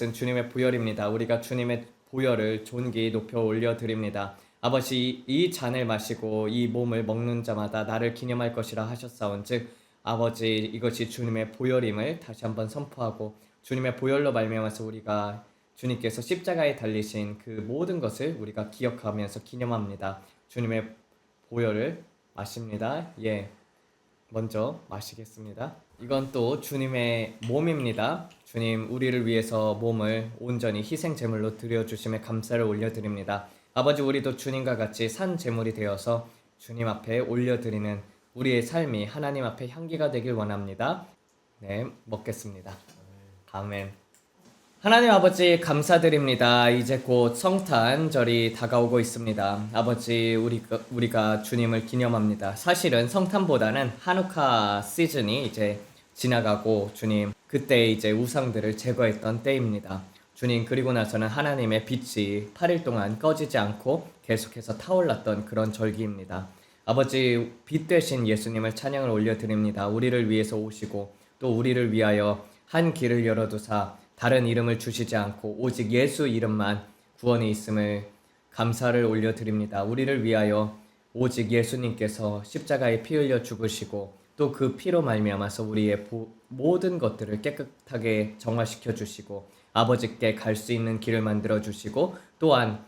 것은 주님의 보혈입니다. 우리가 주님의 보혈을 존귀 높여 올려드립니다. 아버지, 이 잔을 마시고 이 몸을 먹는 자마다 나를 기념할 것이라 하셨사온즉 아버지, 이것이 주님의 보혈임을 다시 한번 선포하고 주님의 보혈로 말미암아서 우리가 주님께서 십자가에 달리신 그 모든 것을 우리가 기억하면서 기념합니다. 주님의 보혈을 마십니다. 먼저 마시겠습니다. 이건 또 주님의 몸입니다. 주님, 우리를 위해서 몸을 온전히 희생 제물로 드려주심에 감사를 올려드립니다. 아버지, 우리도 주님과 같이 산 제물이 되어서 주님 앞에 올려드리는 우리의 삶이 하나님 앞에 향기가 되길 원합니다. 먹겠습니다. 아멘. 하나님 아버지, 감사드립니다. 이제 곧 성탄절이 다가오고 있습니다. 아버지, 우리가 주님을 기념합니다. 사실은 성탄보다는 한우카 시즌이 이제 지나가고 주님, 그때 이제 우상들을 제거했던 때입니다. 주님, 그리고 나서는 하나님의 빛이 8일 동안 꺼지지 않고 계속해서 타올랐던 그런 절기입니다. 아버지, 빛 되신 예수님을 찬양을 올려드립니다. 우리를 위해서 오시고 또 우리를 위하여 한 길을 열어두사 다른 이름을 주시지 않고 오직 예수 이름만 구원이 있음을 감사를 올려드립니다. 우리를 위하여 오직 예수님께서 십자가에 피 흘려 죽으시고 또 그 피로 말미암아서 우리의 모든 것들을 깨끗하게 정화시켜 주시고 아버지께 갈 수 있는 길을 만들어 주시고 또한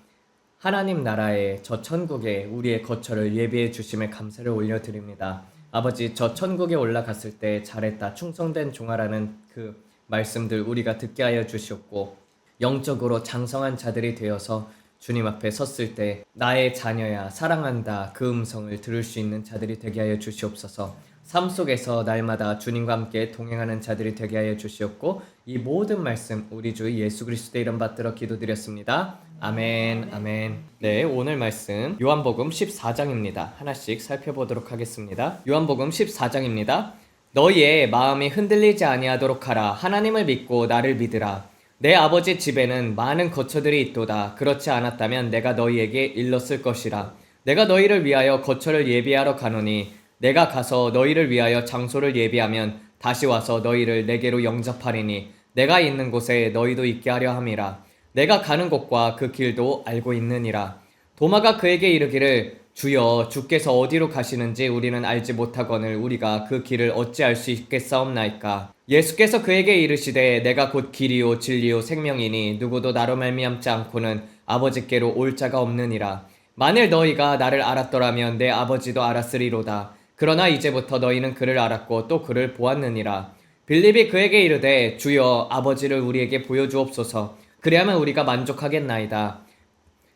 하나님 나라의 저 천국에 우리의 거처를 예비해 주심에 감사를 올려드립니다. 아버지, 저 천국에 올라갔을 때 잘했다, 충성된 종아라는 그 말씀들 우리가 듣게 하여 주시옵고 영적으로 장성한 자들이 되어서 주님 앞에 섰을 때 나의 자녀야 사랑한다 그 음성을 들을 수 있는 자들이 되게 하여 주시옵소서. 삶 속에서 날마다 주님과 함께 동행하는 자들이 되게 하여 주시옵고 이 모든 말씀 우리 주 예수 그리스도의 이름 받들어 기도드렸습니다. 아멘. 아멘. 오늘 말씀 요한복음 14장입니다. 하나씩 살펴보도록 하겠습니다. 요한복음 14장입니다. 너희의 마음이 흔들리지 아니하도록 하라. 하나님을 믿고 나를 믿으라. 내 아버지 집에는 많은 거처들이 있도다. 그렇지 않았다면 내가 너희에게 일렀을 것이라. 내가 너희를 위하여 거처를 예비하러 가노니 내가 가서 너희를 위하여 장소를 예비하면 다시 와서 너희를 내게로 영접하리니 내가 있는 곳에 너희도 있게 하려 함이라. 내가 가는 곳과 그 길도 알고 있느니라. 도마가 그에게 이르기를 주여, 주께서 어디로 가시는지 우리는 알지 못하거늘 우리가 그 길을 어찌 알 수 있겠사옵나이까. 예수께서 그에게 이르시되 내가 곧 길이요 진리요 생명이니 누구도 나로 말미암지 않고는 아버지께로 올 자가 없느니라. 만일 너희가 나를 알았더라면 내 아버지도 알았으리로다. 그러나 이제부터 너희는 그를 알았고 또 그를 보았느니라. 빌립이 그에게 이르되 주여, 아버지를 우리에게 보여주옵소서. 그리하면 우리가 만족하겠나이다.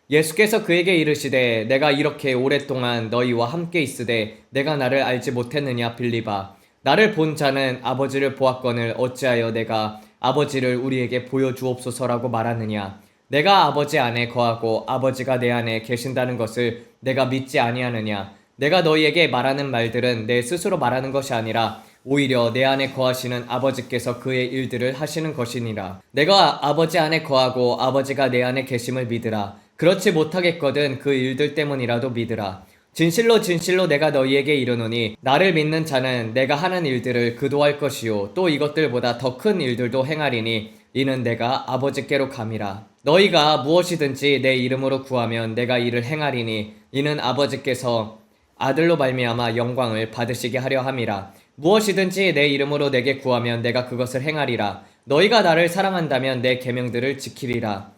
예수께서 그에게 이르시되 내가 이렇게 오랫동안 너희와 함께 있으되 내가 나를 알지 못했느냐 빌립아. 나를 본 자는 아버지를 보았거늘 어찌하여 내가 아버지를 우리에게 보여주옵소서라고 말하느냐. 내가 아버지 안에 거하고 아버지가 내 안에 계신다는 것을 내가 믿지 아니하느냐. 내가 너희에게 말하는 말들은 내 스스로 말하는 것이 아니라 오히려 내 안에 거하시는 아버지께서 그의 일들을 하시는 것이니라. 내가 아버지 안에 거하고 아버지가 내 안에 계심을 믿으라. 그렇지 못하겠거든 그 일들 때문이라도 믿으라. 진실로 진실로 내가 너희에게 이르노니 나를 믿는 자는 내가 하는 일들을 그도 할 것이요 또 이것들보다 더 큰 일들도 행하리니 이는 내가 아버지께로 감이라. 너희가 무엇이든지 내 이름으로 구하면 내가 이를 행하리니 이는 아버지께서 아들로 말미암아 영광을 받으시게 하려 함이라. 무엇이든지 내 이름으로 내게 구하면 내가 그것을 행하리라. 너희가 나를 사랑한다면 내 계명들을 지키리라.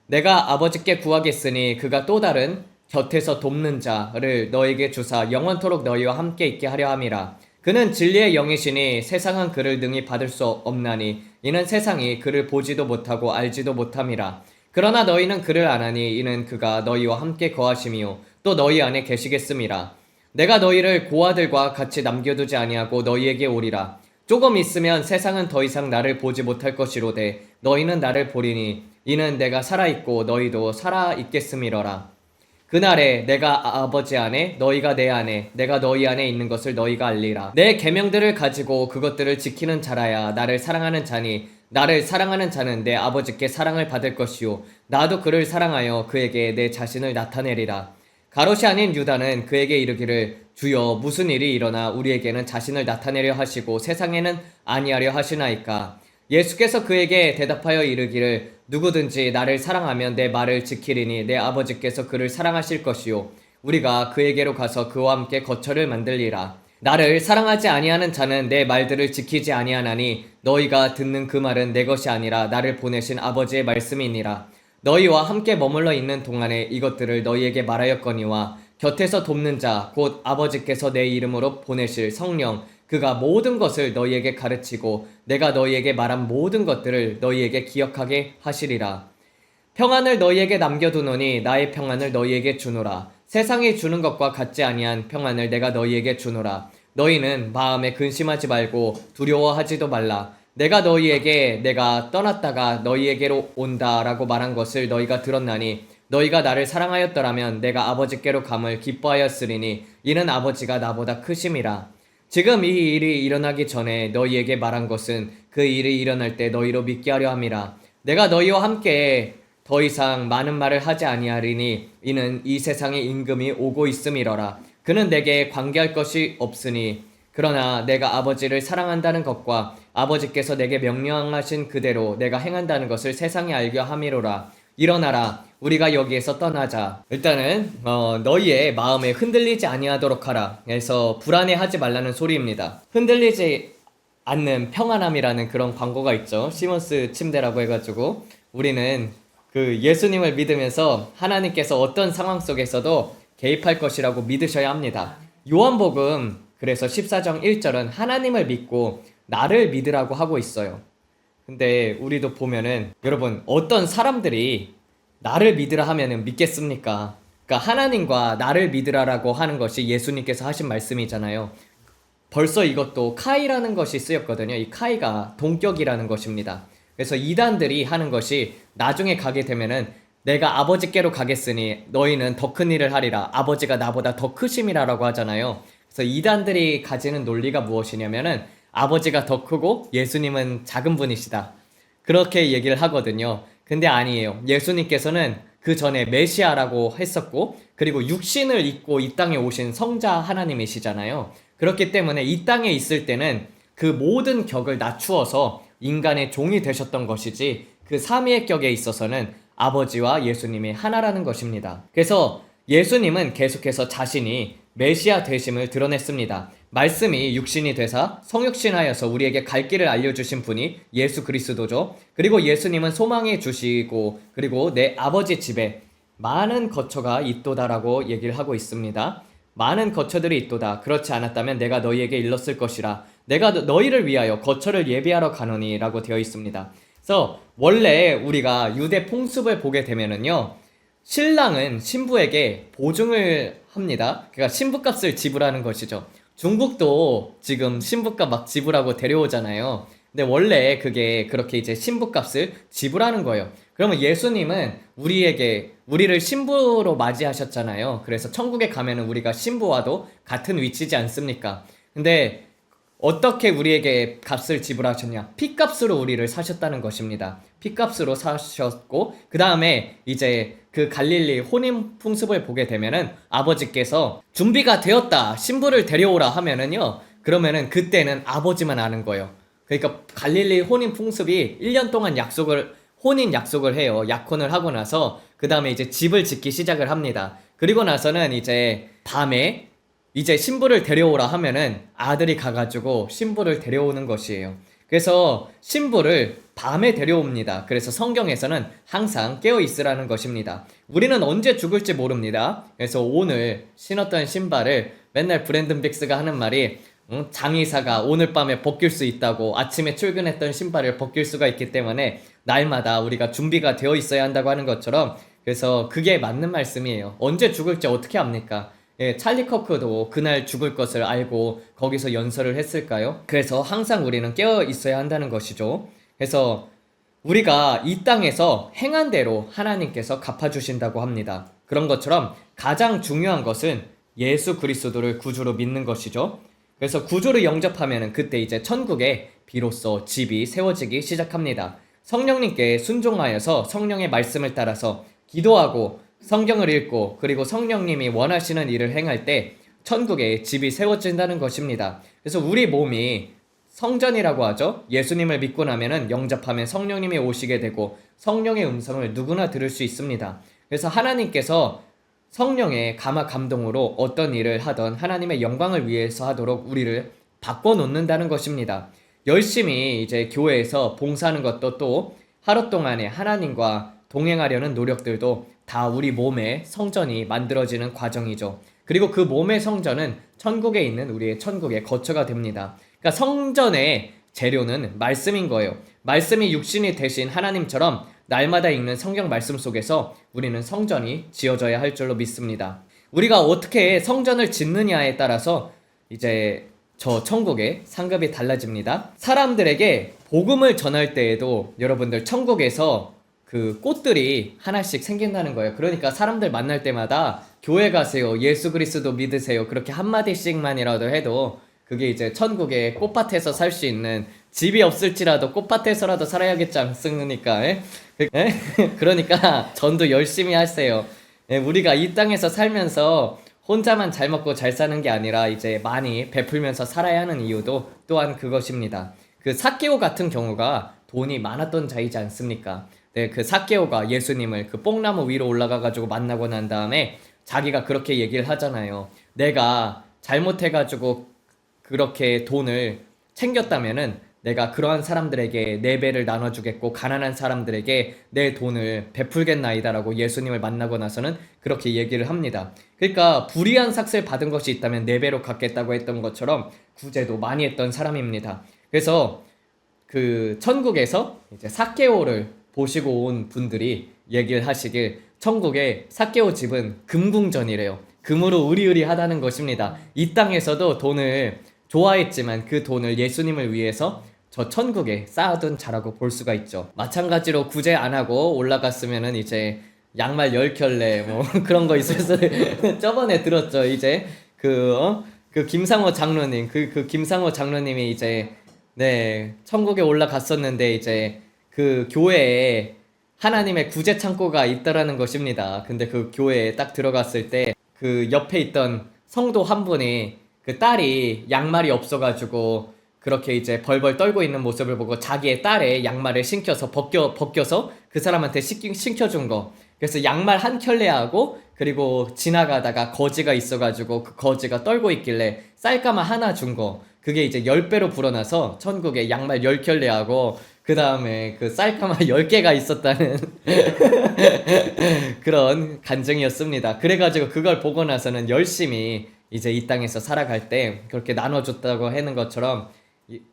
내가 아버지께 구하겠으니 그가 또 다른 곁에서 돕는 자를 너에게 주사 영원토록 너희와 함께 있게 하려 함이라. 그는 진리의 영이시니 세상은 그를 능히 받을 수 없나니 이는 세상이 그를 보지도 못하고 알지도 못함이라. 그러나 너희는 그를 아나니 이는 그가 너희와 함께 거하심이요 또 너희 안에 계시겠음이라. 내가 너희를 고아들과 같이 남겨두지 아니하고 너희에게 오리라. 조금 있으면 세상은 더 이상 나를 보지 못할 것이로되 너희는 나를 보리니 이는 내가 살아있고 너희도 살아있겠음이러라. 그날에 내가 아버지 안에 너희가 내 안에 내가 너희 안에 있는 것을 너희가 알리라. 내 계명들을 가지고 그것들을 지키는 자라야 나를 사랑하는 자니 나를 사랑하는 자는 내 아버지께 사랑을 받을 것이요 나도 그를 사랑하여 그에게 내 자신을 나타내리라. 가롯이 아닌 유다는 그에게 이르기를 주여 무슨 일이 일어나 우리에게는 자신을 나타내려 하시고 세상에는 아니하려 하시나이까. 예수께서 그에게 대답하여 이르기를 누구든지 나를 사랑하면 내 말을 지키리니 내 아버지께서 그를 사랑하실 것이요 우리가 그에게로 가서 그와 함께 거처를 만들리라. 나를 사랑하지 아니하는 자는 내 말들을 지키지 아니하나니 너희가 듣는 그 말은 내 것이 아니라 나를 보내신 아버지의 말씀이니라. 너희와 함께 머물러 있는 동안에 이것들을 너희에게 말하였거니와 곁에서 돕는 자 곧 아버지께서 내 이름으로 보내실 성령 그가 모든 것을 너희에게 가르치고 내가 너희에게 말한 모든 것들을 너희에게 기억하게 하시리라. 평안을 너희에게 남겨두노니 나의 평안을 너희에게 주노라. 세상이 주는 것과 같지 아니한 평안을 내가 너희에게 주노라. 너희는 마음에 근심하지 말고 두려워하지도 말라. 내가 너희에게 내가 떠났다가 너희에게로 온다라고 말한 것을 너희가 들었나니 너희가 나를 사랑하였더라면 내가 아버지께로 감을 기뻐하였으리니 이는 아버지가 나보다 크심이라. 지금 이 일이 일어나기 전에 너희에게 말한 것은 그 일이 일어날 때 너희로 믿게 하려 함이라. 내가 너희와 함께 더 이상 많은 말을 하지 아니하리니 이는 이 세상의 임금이 오고 있음이러라. 그는 내게 관계할 것이 없으니 그러나 내가 아버지를 사랑한다는 것과 아버지께서 내게 명령하신 그대로 내가 행한다는 것을 세상에 알게 함이로라. 일어나라. 우리가 여기에서 떠나자. 일단은 너희의 마음에 흔들리지 아니하도록 하라. 그래서 불안해하지 말라는 소리입니다. 흔들리지 않는 평안함이라는 그런 광고가 있죠. 시몬스 침대라고 해가지고 우리는 그 예수님을 믿으면서 하나님께서 어떤 상황 속에서도 개입할 것이라고 믿으셔야 합니다. 요한복음 그래서 14장 1절은 하나님을 믿고 나를 믿으라고 하고 있어요. 근데 우리도 보면은 여러분 어떤 사람들이 나를 믿으라 하면은 믿겠습니까? 그러니까 하나님과 나를 믿으라라고 하는 것이 예수님께서 하신 말씀이잖아요. 벌써 이것도 카이라는 것이 쓰였거든요. 이 카이가 동격이라는 것입니다. 그래서 이단들이 하는 것이 나중에 가게 되면은 내가 아버지께로 가겠으니 너희는 더 큰 일을 하리라. 아버지가 나보다 더 크심이라라고 하잖아요. 그래서 이단들이 가지는 논리가 무엇이냐면은 아버지가 더 크고 예수님은 작은 분이시다. 그렇게 얘기를 하거든요. 근데 아니에요. 예수님께서는 그 전에 메시아라고 했었고 그리고 육신을 입고 이 땅에 오신 성자 하나님이시잖아요. 그렇기 때문에 이 땅에 있을 때는 그 모든 격을 낮추어서 인간의 종이 되셨던 것이지 그 삼위의 격에 있어서는 아버지와 예수님이 하나라는 것입니다. 그래서 예수님은 계속해서 자신이 메시아 되심을 드러냈습니다. 말씀이 육신이 되사 성육신하여서 우리에게 갈 길을 알려주신 분이 예수 그리스도죠. 그리고 예수님은 소망해 주시고 그리고 내 아버지 집에 많은 거처가 있도다라고 얘기를 하고 있습니다. 많은 거처들이 있도다. 그렇지 않았다면 내가 너희에게 일렀을 것이라. 내가 너희를 위하여 거처를 예비하러 가노니 라고 되어 있습니다. 그래서 원래 우리가 유대 풍습을 보게 되면은요, 신랑은 신부에게 보증을 합니다. 그러니까 신부값을 지불하는 것이죠. 중국도 지금 신부값 막 지불하고 데려오잖아요. 근데 원래 그게 그렇게 이제 신부값을 지불하는 거예요. 그러면 예수님은 우리를 신부로 맞이하셨잖아요. 그래서 천국에 가면은 우리가 신부와도 같은 위치지 않습니까? 근데 어떻게 우리에게 값을 지불하셨냐? 피값으로 우리를 사셨다는 것입니다. 피값으로 사셨고 그 다음에 이제 그 갈릴리 혼인 풍습을 보게 되면은 아버지께서 준비가 되었다 신부를 데려오라 하면은요, 그러면은 그때는 아버지만 아는 거예요. 그러니까 갈릴리 혼인 풍습이 1년 동안 혼인 약속을 해요. 약혼을 하고 나서 그 다음에 이제 집을 짓기 시작을 합니다. 그리고 나서는 이제 밤에 이제 신부를 데려오라 하면은 아들이 가가지고 신부를 데려오는 것이에요. 그래서 신부를 밤에 데려옵니다. 그래서 성경에서는 항상 깨어 있으라는 것입니다. 우리는 언제 죽을지 모릅니다. 그래서 오늘 신었던 신발을 맨날 브랜든 빅스가 하는 말이 장의사가 오늘 밤에 벗길 수 있다고, 아침에 출근했던 신발을 벗길 수가 있기 때문에 날마다 우리가 준비가 되어 있어야 한다고 하는 것처럼, 그래서 그게 맞는 말씀이에요. 언제 죽을지 어떻게 압니까? 예, 찰리 커크도 그날 죽을 것을 알고 거기서 연설을 했을까요? 그래서 항상 우리는 깨어 있어야 한다는 것이죠. 그래서 우리가 이 땅에서 행한 대로 하나님께서 갚아주신다고 합니다. 그런 것처럼 가장 중요한 것은 예수 그리스도를 구주로 믿는 것이죠. 그래서 구주를 영접하면 그때 이제 천국에 비로소 집이 세워지기 시작합니다. 성령님께 순종하여서 성령의 말씀을 따라서 기도하고 성경을 읽고 그리고 성령님이 원하시는 일을 행할 때 천국에 집이 세워진다는 것입니다. 그래서 우리 몸이 성전이라고 하죠. 예수님을 믿고 나면은 영접하면 성령님이 오시게 되고 성령의 음성을 누구나 들을 수 있습니다. 그래서 하나님께서 성령의 감화 감동으로 어떤 일을 하던 하나님의 영광을 위해서 하도록 우리를 바꿔놓는다는 것입니다. 열심히 이제 교회에서 봉사하는 것도 또 하루 동안에 하나님과 동행하려는 노력들도 다 우리 몸의 성전이 만들어지는 과정이죠. 그리고 그 몸의 성전은 천국에 있는 우리의 천국의 거처가 됩니다. 그러니까 성전의 재료는 말씀인 거예요. 말씀이 육신이 되신 하나님처럼 날마다 읽는 성경 말씀 속에서 우리는 성전이 지어져야 할 줄로 믿습니다. 우리가 어떻게 성전을 짓느냐에 따라서 이제 저 천국의 상급이 달라집니다. 사람들에게 복음을 전할 때에도 여러분들 천국에서 그 꽃들이 하나씩 생긴다는 거예요. 그러니까 사람들 만날 때마다 교회 가세요, 예수 그리스도 믿으세요, 그렇게 한마디씩만이라도 해도 그게 이제 천국의 꽃밭에서 살 수 있는, 집이 없을지라도 꽃밭에서라도 살아야겠지 않습니까? 그러니까 전도 열심히 하세요. 우리가 이 땅에서 살면서 혼자만 잘 먹고 잘 사는 게 아니라 이제 많이 베풀면서 살아야 하는 이유도 또한 그것입니다. 그 삭개오 같은 경우가 돈이 많았던 자이지 않습니까? 네, 그 삭개오가 예수님을 그 뽕나무 위로 올라가가지고 만나고 난 다음에 자기가 그렇게 얘기를 하잖아요. 내가 잘못해가지고 그렇게 돈을 챙겼다면은 내가 그러한 사람들에게 4배를 나눠주겠고 가난한 사람들에게 내 돈을 베풀겠나이다라고 예수님을 만나고 나서는 그렇게 얘기를 합니다. 그러니까 불의한 삭슬 받은 것이 있다면 4배로 갚겠다고 했던 것처럼 구제도 많이 했던 사람입니다. 그래서 그 천국에서 이제 삭개오를 보시고 온 분들이 얘기를 하시길, 천국의 삭개오 집은 금궁전이래요. 금으로 으리으리하다는 것입니다. 이 땅에서도 돈을 좋아했지만 그 돈을 예수님을 위해서 저 천국에 쌓아둔 자라고 볼 수가 있죠. 마찬가지로 구제 안 하고 올라갔으면은 이제 양말 10켤레 뭐 그런 거 있을 수 저번에 들었죠. 이제 그 김상호 장로님, 그 김상호 장로님이 이제 천국에 올라갔었는데 이제 그 교회에 하나님의 구제 창고가 있더라는 것입니다. 근데 그 교회에 딱 들어갔을 때 그 옆에 있던 성도 한 분이 그 딸이 양말이 없어가지고 그렇게 이제 벌벌 떨고 있는 모습을 보고 자기의 딸의 양말을 신겨서 벗겨서 그 사람한테 신겨준 거. 그래서 양말 한 켤레하고 그리고 지나가다가 거지가 있어가지고 그 거지가 떨고 있길래 쌀가마 하나 준 거. 그게 이제 10배로 불어나서 천국에 양말 10켤레하고 그 다음에 그 쌀가마 10개가 있었다는 그런 간증이었습니다. 그래가지고 그걸 보고 나서는 열심히 이제 이 땅에서 살아갈 때 그렇게 나눠줬다고 하는 것처럼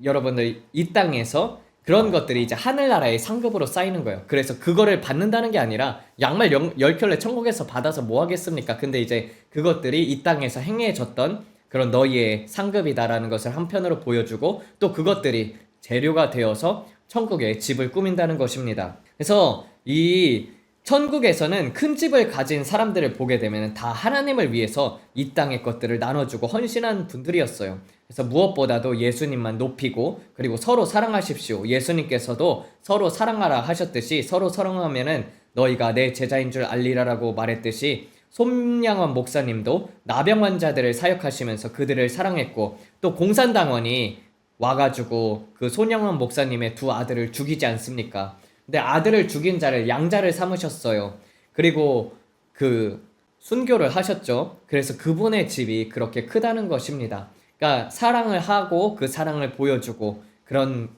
여러분들 이 땅에서 그런 것들이 이제 하늘나라의 상급으로 쌓이는 거예요. 그래서 그거를 받는다는 게 아니라 양말 10켤레 천국에서 받아서 뭐 하겠습니까? 근데 이제 그것들이 이 땅에서 행해졌던 그런 너희의 상급이다라는 것을 한편으로 보여주고 또 그것들이 재료가 되어서 천국에 집을 꾸민다는 것입니다. 그래서 이 천국에서는 큰 집을 가진 사람들을 보게 되면 다 하나님을 위해서 이 땅의 것들을 나눠주고 헌신한 분들이었어요. 그래서 무엇보다도 예수님만 높이고 그리고 서로 사랑하십시오. 예수님께서도 서로 사랑하라 하셨듯이 서로 사랑하면은 너희가 내 제자인 줄 알리라라고 말했듯이 손양원 목사님도 나병 환자들을 사역하시면서 그들을 사랑했고 또 공산당원이 와가지고 그 손양원 목사님의 2 아들을 죽이지 않습니까? 근데 아들을 죽인 자를 양자를 삼으셨어요. 그리고 그 순교를 하셨죠. 그래서 그분의 집이 그렇게 크다는 것입니다. 그러니까 사랑을 하고 그 사랑을 보여주고 그런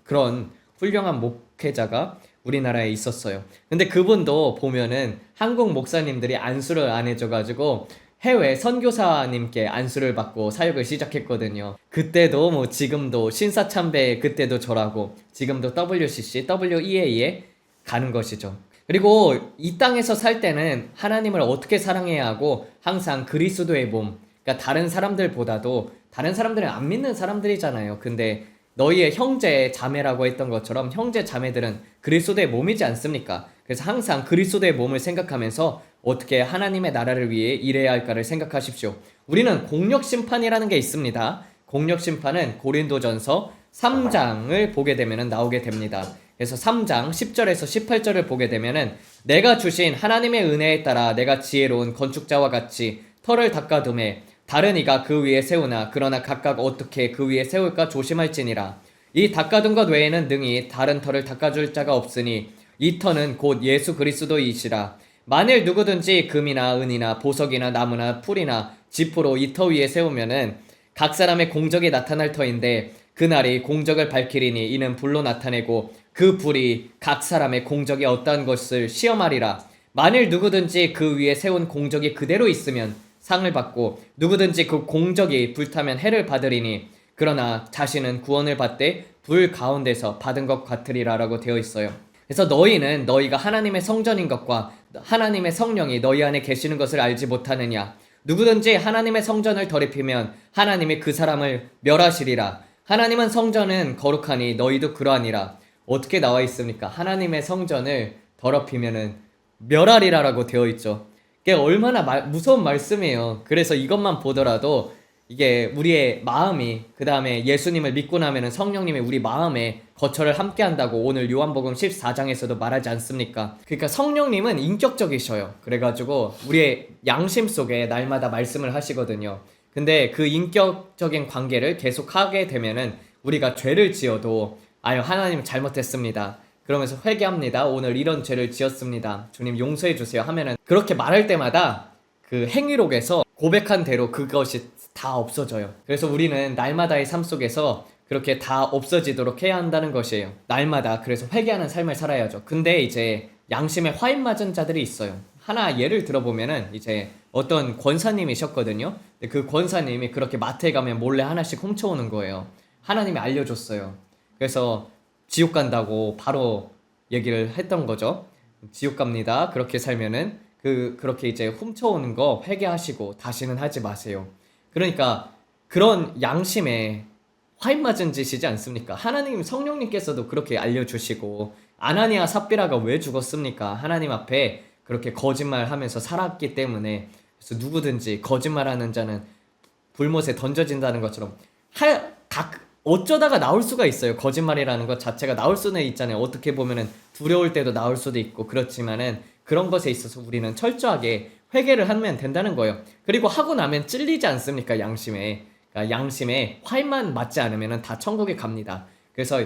훌륭한 목회자가 우리나라에 있었어요. 근데 그분도 보면은 한국 목사님들이 안수를 안 해줘가지고 해외 선교사님께 안수를 받고 사역을 시작했거든요. 그때도 뭐 지금도 신사참배 그때도 저라고 지금도 WCC, WEA에 가는 것이죠. 그리고 이 땅에서 살 때는 하나님을 어떻게 사랑해야 하고 항상 그리스도의 몸, 그러니까 다른 사람들보다도 다른 사람들은 안 믿는 사람들이잖아요. 근데 너희의 형제 자매라고 했던 것처럼 형제 자매들은 그리스도의 몸이지 않습니까? 그래서 항상 그리스도의 몸을 생각하면서 어떻게 하나님의 나라를 위해 일해야 할까를 생각하십시오. 우리는 공력심판이라는 게 있습니다. 공력심판은 고린도전서 3장을 보게 되면 나오게 됩니다. 그래서 3장 10절에서 18절을 보게 되면은 내가 주신 하나님의 은혜에 따라 내가 지혜로운 건축자와 같이 터를 닦아둠에 다른 이가 그 위에 세우나 그러나 각각 어떻게 그 위에 세울까 조심할지니라. 이 닦아둔 것 외에는 능히 다른 터를 닦아줄 자가 없으니 이 터는 곧 예수 그리스도이시라. 만일 누구든지 금이나 은이나 보석이나 나무나 풀이나 지푸로 이 터 위에 세우면은 각 사람의 공적이 나타날 터인데 그날이 공적을 밝히리니 이는 불로 나타내고 그 불이 각 사람의 공적이 어떠한 것을 시험하리라. 만일 누구든지 그 위에 세운 공적이 그대로 있으면 상을 받고 누구든지 그 공적이 불타면 해를 받으리니 그러나 자신은 구원을 받되 불 가운데서 받은 것 같으리라라고 되어 있어요. 그래서 너희는 너희가 하나님의 성전인 것과 하나님의 성령이 너희 안에 계시는 것을 알지 못하느냐. 누구든지 하나님의 성전을 더럽히면 하나님이 그 사람을 멸하시리라. 하나님은 성전은 거룩하니 너희도 그러하니라. 어떻게 나와 있습니까? 하나님의 성전을 더럽히면은 멸하리라라고 되어 있죠. 이게 얼마나 무서운 말씀이에요. 그래서 이것만 보더라도 이게 우리의 마음이 그 다음에 예수님을 믿고 나면은 성령님이 우리 마음에 거처를 함께 한다고 오늘 요한복음 14장에서도 말하지 않습니까? 그러니까 성령님은 인격적이셔요. 그래가지고 우리의 양심 속에 날마다 말씀을 하시거든요. 근데 그 인격적인 관계를 계속 하게 되면은 우리가 죄를 지어도 아유 하나님 잘못했습니다. 그러면서 회개합니다. 오늘 이런 죄를 지었습니다. 주님 용서해 주세요 하면은 그렇게 말할 때마다 그 행위록에서 고백한 대로 그것이 다 없어져요. 그래서 우리는 날마다의 삶 속에서 그렇게 다 없어지도록 해야 한다는 것이에요. 날마다 그래서 회개하는 삶을 살아야죠. 근데 이제 양심에 화인 맞은 자들이 있어요. 하나 예를 들어보면은 이제 어떤 권사님이셨거든요. 근데 그 권사님이 그렇게 마트에 가면 몰래 하나씩 훔쳐오는 거예요. 하나님이 알려줬어요. 그래서 지옥 간다고 바로 얘기를 했던 거죠. 지옥 갑니다. 그렇게 살면은 그렇게 이제 훔쳐오는 거 회개하시고 다시는 하지 마세요. 그러니까 그런 양심에 화인 맞은 짓이지 않습니까? 하나님 성령님께서도 그렇게 알려주시고 아나니아 삽비라가 왜 죽었습니까? 하나님 앞에 그렇게 거짓말하면서 살았기 때문에. 그래서 누구든지 거짓말하는 자는 불못에 던져진다는 것처럼 어쩌다가 나올 수가 있어요. 거짓말이라는 것 자체가 나올 수는 있잖아요. 어떻게 보면은 두려울 때도 나올 수도 있고 그렇지만은 그런 것에 있어서 우리는 철저하게 회개를 하면 된다는 거예요. 그리고 하고 나면 찔리지 않습니까? 양심에. 그러니까 양심에 화인만 맞지 않으면 다 천국에 갑니다. 그래서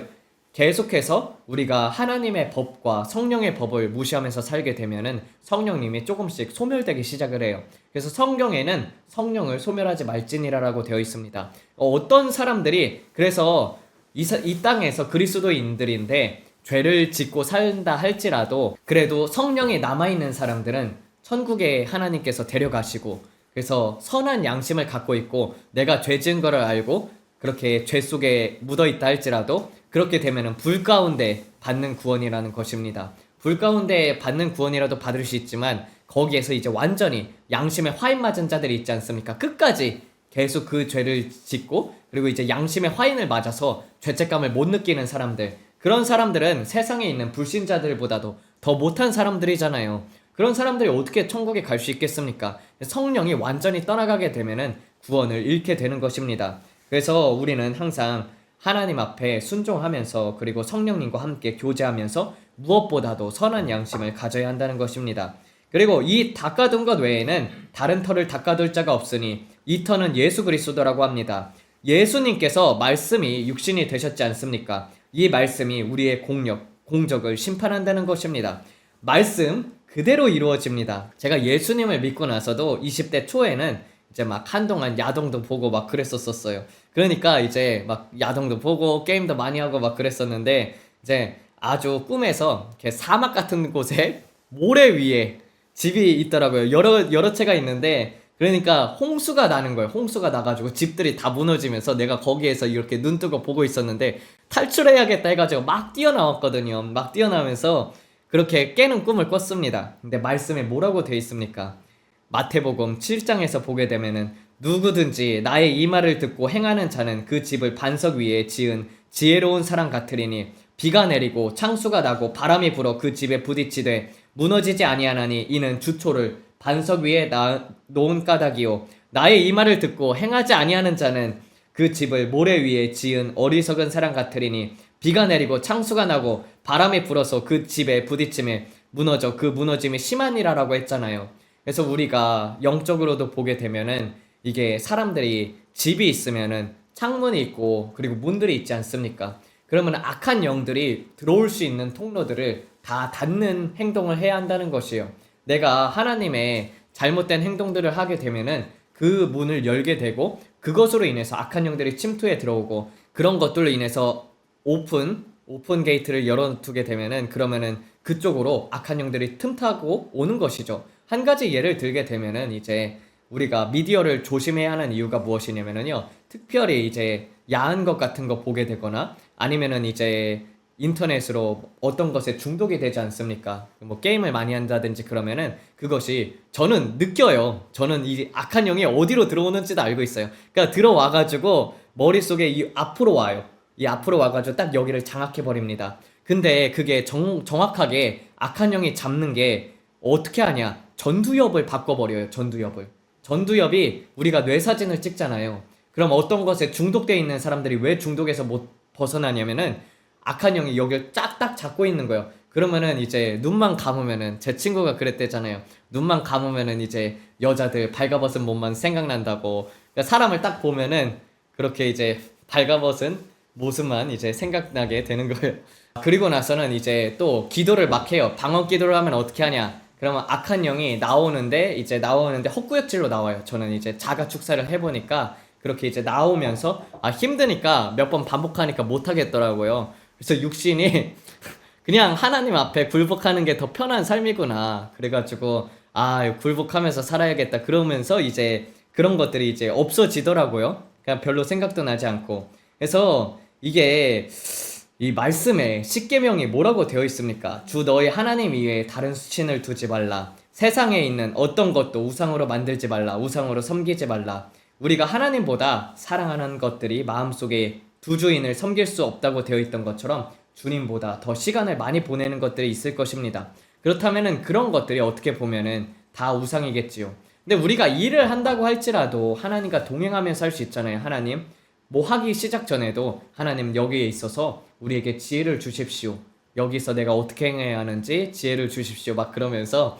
계속해서 우리가 하나님의 법과 성령의 법을 무시하면서 살게 되면은 성령님이 조금씩 소멸되기 시작을 해요. 그래서 성경에는 성령을 소멸하지 말지니라라고 되어 있습니다. 어떤 사람들이 그래서 이 땅에서 그리스도인들인데 죄를 짓고 산다 할지라도 그래도 성령이 남아있는 사람들은 천국에 하나님께서 데려가시고 그래서 선한 양심을 갖고 있고 내가 죄 지은 거를 알고 그렇게 죄 속에 묻어있다 할지라도 그렇게 되면은 불 가운데 받는 구원이라는 것입니다. 불 가운데 받는 구원이라도 받을 수 있지만 거기에서 이제 완전히 양심에 화인 맞은 자들이 있지 않습니까? 끝까지 계속 그 죄를 짓고 그리고 이제 양심에 화인을 맞아서 죄책감을 못 느끼는 사람들, 그런 사람들은 세상에 있는 불신자들보다도 더 못한 사람들이잖아요. 그런 사람들이 어떻게 천국에 갈 수 있겠습니까? 성령이 완전히 떠나가게 되면은 구원을 잃게 되는 것입니다. 그래서 우리는 항상 하나님 앞에 순종하면서 그리고 성령님과 함께 교제하면서 무엇보다도 선한 양심을 가져야 한다는 것입니다. 그리고 이 닦아둔 것 외에는 다른 터를 닦아둘 자가 없으니 이 터는 예수 그리스도라고 합니다. 예수님께서 말씀이 육신이 되셨지 않습니까? 이 말씀이 우리의 공적을 심판한다는 것입니다. 말씀 그대로 이루어집니다. 제가 예수님을 믿고 나서도 20대 초에는 이제 막 한동안 야동도 보고 막 그랬었어요. 그러니까 이제 막 야동도 보고 게임도 많이 하고 막 그랬었는데 이제 아주 꿈에서 이렇게 사막 같은 곳에 모래 위에 집이 있더라고요. 여러 채가 있는데 그러니까 홍수가 나는 거예요. 홍수가 나가지고 집들이 다 무너지면서 내가 거기에서 이렇게 눈 뜨고 보고 있었는데 탈출해야겠다 해가지고 막 뛰어나왔거든요. 막 뛰어나면서 그렇게 깨는 꿈을 꿨습니다. 근데 말씀에 뭐라고 되어 있습니까? 마태복음 7장에서 보게 되면은 누구든지 나의 이 말을 듣고 행하는 자는 그 집을 반석 위에 지은 지혜로운 사람 같으리니 비가 내리고 창수가 나고 바람이 불어 그 집에 부딪히되 무너지지 아니하나니 이는 주초를 반석 위에 놓은 까닭이요 나의 이 말을 듣고 행하지 아니하는 자는 그 집을 모래 위에 지은 어리석은 사람 같으리니 비가 내리고 창수가 나고 바람이 불어서 그 집에 부딪힘에 무너져 그 무너짐이 심하니라라고 했잖아요. 그래서 우리가 영적으로도 보게 되면은 이게 사람들이 집이 있으면은 창문이 있고 그리고 문들이 있지 않습니까? 그러면 악한 영들이 들어올 수 있는 통로들을 다 닫는 행동을 해야 한다는 것이에요. 내가 하나님의 잘못된 행동들을 하게 되면은 그 문을 열게 되고 그것으로 인해서 악한 영들이 침투해 들어오고 그런 것들로 인해서 오픈 게이트를 열어두게 되면은 그러면은 그쪽으로 악한 영들이 틈타고 오는 것이죠. 한 가지 예를 들게 되면은 이제 우리가 미디어를 조심해야 하는 이유가 무엇이냐면요. 특별히 이제 야한 것 같은 거 보게 되거나 아니면은 이제 인터넷으로 어떤 것에 중독이 되지 않습니까? 뭐 게임을 많이 한다든지 그러면은 그것이 저는 느껴요. 저는 이 악한 영이 어디로 들어오는지도 알고 있어요. 그러니까 들어와가지고 머릿속에 이 앞으로 와요. 이 앞으로 와가지고 딱 여기를 장악해 버립니다. 근데 그게 정확하게 악한 영이 잡는 게 어떻게 하냐? 전두엽을 바꿔버려요. 전두엽이 우리가 뇌사진을 찍잖아요. 그럼 어떤 것에 중독되어 있는 사람들이 왜 중독에서 못 벗어나냐면은 악한 영이 여기를 쫙딱 잡고 있는 거예요. 그러면은 이제 눈만 감으면은 제 친구가 그랬대잖아요. 눈만 감으면은 이제 여자들 발가벗은 몸만 생각난다고. 그러니까 사람을 딱 보면은 그렇게 이제 발가벗은 모습만 이제 생각나게 되는 거예요. 그리고 나서는 이제 또 기도를 막 해요. 방언 기도를 하면 어떻게 하냐? 그러면 악한 영이 나오는데 헛구역질로 나와요. 저는 이제 자가 축사를 해보니까 그렇게 이제 나오면서 힘드니까 몇 번 반복하니까 못하겠더라고요. 그래서 육신이 그냥 하나님 앞에 굴복하는 게 더 편한 삶이구나. 그래가지고 굴복하면서 살아야겠다. 그러면서 이제 그런 것들이 이제 없어지더라고요. 그냥 별로 생각도 나지 않고. 그래서 이게 이 말씀에 십계명이 뭐라고 되어 있습니까? 주 너희 하나님 이외에 다른 신을 두지 말라. 세상에 있는 어떤 것도 우상으로 만들지 말라. 우상으로 섬기지 말라. 우리가 하나님보다 사랑하는 것들이 마음속에 두 주인을 섬길 수 없다고 되어 있던 것처럼 주님보다 더 시간을 많이 보내는 것들이 있을 것입니다. 그렇다면은 그런 것들이 어떻게 보면은 다 우상이겠지요. 근데 우리가 일을 한다고 할지라도 하나님과 동행하면서 할 수 있잖아요. 하나님 뭐 하기 시작 전에도 하나님 여기에 있어서 우리에게 지혜를 주십시오. 여기서 내가 어떻게 행해야 하는지 지혜를 주십시오. 막 그러면서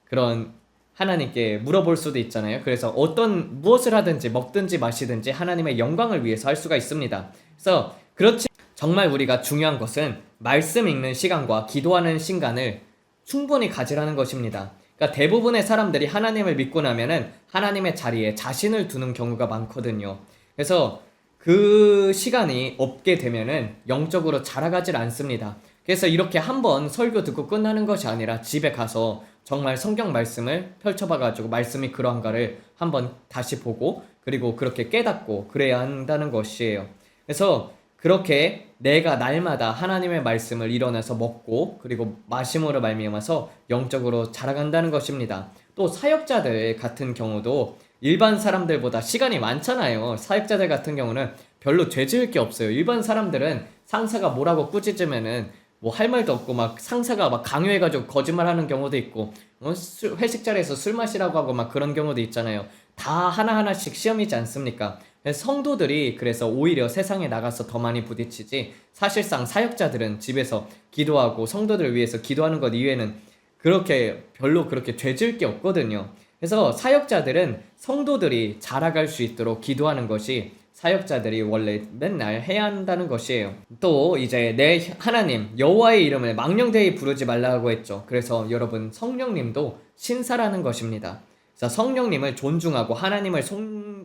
그런 하나님께 물어볼 수도 있잖아요. 그래서 무엇을 하든지 먹든지 마시든지 하나님의 영광을 위해서 할 수가 있습니다. 그래서 그렇지 정말 우리가 중요한 것은 말씀 읽는 시간과 기도하는 시간을 충분히 가지라는 것입니다. 그러니까 대부분의 사람들이 하나님을 믿고 나면은 하나님의 자리에 자신을 두는 경우가 많거든요. 그래서 그 시간이 없게 되면은 영적으로 자라가질 않습니다. 그래서 이렇게 한번 설교 듣고 끝나는 것이 아니라 집에 가서 정말 성경 말씀을 펼쳐봐가지고 말씀이 그러한가를 한번 다시 보고 그리고 그렇게 깨닫고 그래야 한다는 것이에요. 그래서 그렇게 내가 날마다 하나님의 말씀을 일어나서 먹고 그리고 마심으로 말미암아서 영적으로 자라간다는 것입니다. 또 사역자들 같은 경우도 일반 사람들보다 시간이 많잖아요. 사역자들 같은 경우는 별로 죄 지을 게 없어요. 일반 사람들은 상사가 뭐라고 꾸짖으면은 뭐 할 말도 없고 막 상사가 막 강요해가지고 거짓말하는 경우도 있고 회식 자리에서 술 마시라고 하고 막 그런 경우도 있잖아요. 다 하나하나씩 시험이지 않습니까? 성도들이 그래서 오히려 세상에 나가서 더 많이 부딪히지 사실상 사역자들은 집에서 기도하고 성도들을 위해서 기도하는 것 이외에는 별로 그렇게 죄 지을 게 없거든요. 그래서 사역자들은 성도들이 자라갈 수 있도록 기도하는 것이 사역자들이 원래 맨날 해야 한다는 것이에요. 또 이제 내 하나님 여호와의 이름을 망령되이 부르지 말라고 했죠. 그래서 여러분 성령님도 신사라는 것입니다. 그래서 성령님을 존중하고 하나님을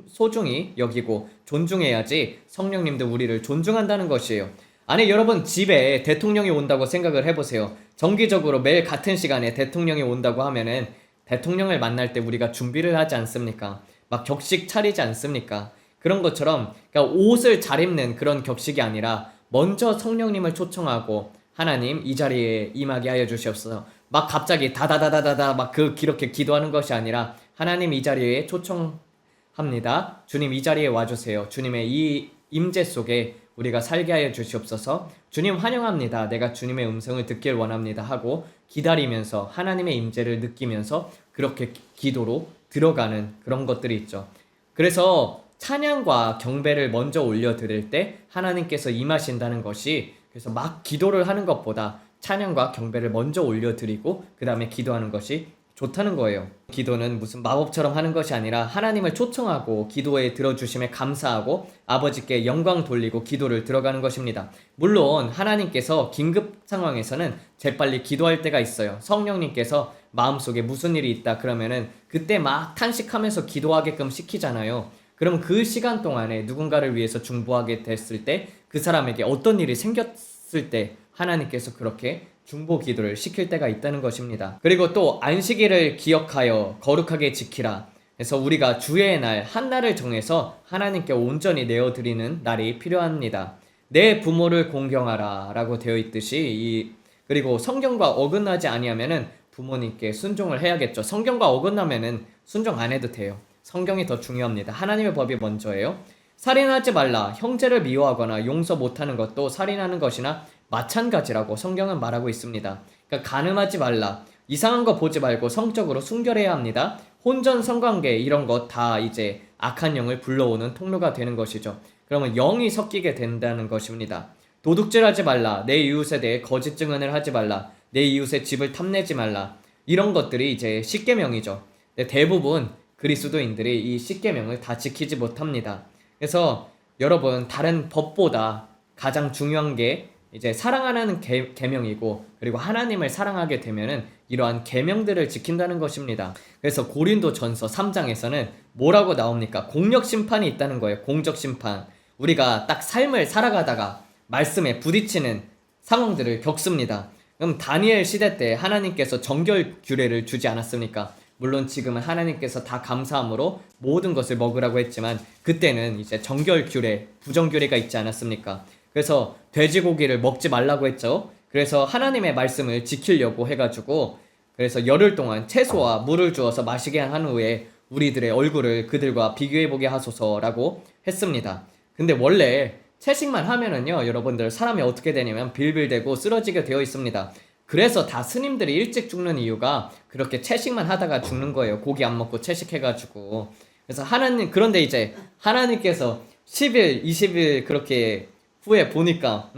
소중히 여기고 존중해야지 성령님도 우리를 존중한다는 것이에요. 아니 여러분 집에 대통령이 온다고 생각을 해보세요. 정기적으로 매일 같은 시간에 대통령이 온다고 하면은 대통령을 만날 때 우리가 준비를 하지 않습니까? 막 격식 차리지 않습니까? 그런 것처럼 그러니까 옷을 잘 입는 그런 격식이 아니라 먼저 성령님을 초청하고 하나님 이 자리에 임하게 하여 주시옵소서. 막 갑자기 다다다다다다 막 그렇게 기도하는 것이 아니라 하나님 이 자리에 초청합니다. 주님 이 자리에 와주세요. 주님의 이 임재 속에 우리가 살게 하여 주시옵소서. 주님 환영합니다. 내가 주님의 음성을 듣길 원합니다 하고 기다리면서 하나님의 임재를 느끼면서 그렇게 기도로 들어가는 그런 것들이 있죠. 그래서 찬양과 경배를 먼저 올려드릴 때 하나님께서 임하신다는 것이 그래서 막 기도를 하는 것보다 찬양과 경배를 먼저 올려드리고 그 다음에 기도하는 것이 좋다는 거예요. 기도는 무슨 마법처럼 하는 것이 아니라 하나님을 초청하고 기도에 들어주심에 감사하고 아버지께 영광 돌리고 기도를 들어가는 것입니다. 물론 하나님께서 긴급 상황에서는 재빨리 기도할 때가 있어요. 성령님께서 마음속에 무슨 일이 있다 그러면은 그때 막 탄식하면서 기도하게끔 시키잖아요. 그럼 그 시간 동안에 누군가를 위해서 중보하게 됐을 때 그 사람에게 어떤 일이 생겼을 때 하나님께서 그렇게 중보 기도를 시킬 때가 있다는 것입니다. 그리고 또 안식일을 기억하여 거룩하게 지키라. 그래서 우리가 주의 날 한 날을 정해서 하나님께 온전히 내어드리는 날이 필요합니다. 내 부모를 공경하라 라고 되어 있듯이 그리고 성경과 어긋나지 아니하면은 부모님께 순종을 해야겠죠. 성경과 어긋나면은 순종 안 해도 돼요. 성경이 더 중요합니다. 하나님의 법이 먼저예요. 살인하지 말라. 형제를 미워하거나 용서 못하는 것도 살인하는 것이나 마찬가지라고 성경은 말하고 있습니다. 그러니까 간음하지 말라. 이상한 거 보지 말고 성적으로 순결해야 합니다. 혼전, 성관계 이런 것 다 이제 악한 영을 불러오는 통로가 되는 것이죠. 그러면 영이 섞이게 된다는 것입니다. 도둑질하지 말라. 내 이웃에 대해 거짓 증언을 하지 말라. 내 이웃의 집을 탐내지 말라. 이런 것들이 이제 십계명이죠. 대부분 그리스도인들이 이 십계명을 다 지키지 못합니다. 그래서 여러분 다른 법보다 가장 중요한 게 이제 사랑하는 계명이고 그리고 하나님을 사랑하게 되면은 이러한 계명들을 지킨다는 것입니다. 그래서 고린도전서 3장에서는 뭐라고 나옵니까? 공역 심판이 있다는 거예요. 공적 심판. 우리가 딱 삶을 살아가다가 말씀에 부딪히는 상황들을 겪습니다. 그럼 다니엘 시대 때 하나님께서 정결 규례를 주지 않았습니까? 물론 지금은 하나님께서 다 감사함으로 모든 것을 먹으라고 했지만 그때는 이제 정결 규례, 부정 규례가 있지 않았습니까? 그래서 돼지고기를 먹지 말라고 했죠. 그래서 하나님의 말씀을 지키려고 해가지고 그래서 열흘 동안 채소와 물을 주어서 마시게 한 후에 우리들의 얼굴을 그들과 비교해보게 하소서라고 했습니다. 근데 원래 채식만 하면은요 여러분들 사람이 어떻게 되냐면 빌빌대고 쓰러지게 되어 있습니다. 그래서 다 스님들이 일찍 죽는 이유가 그렇게 채식만 하다가 죽는 거예요. 고기 안 먹고 채식해가지고. 그래서 그런데 이제 하나님께서 10일, 20일 그렇게 후에 보니까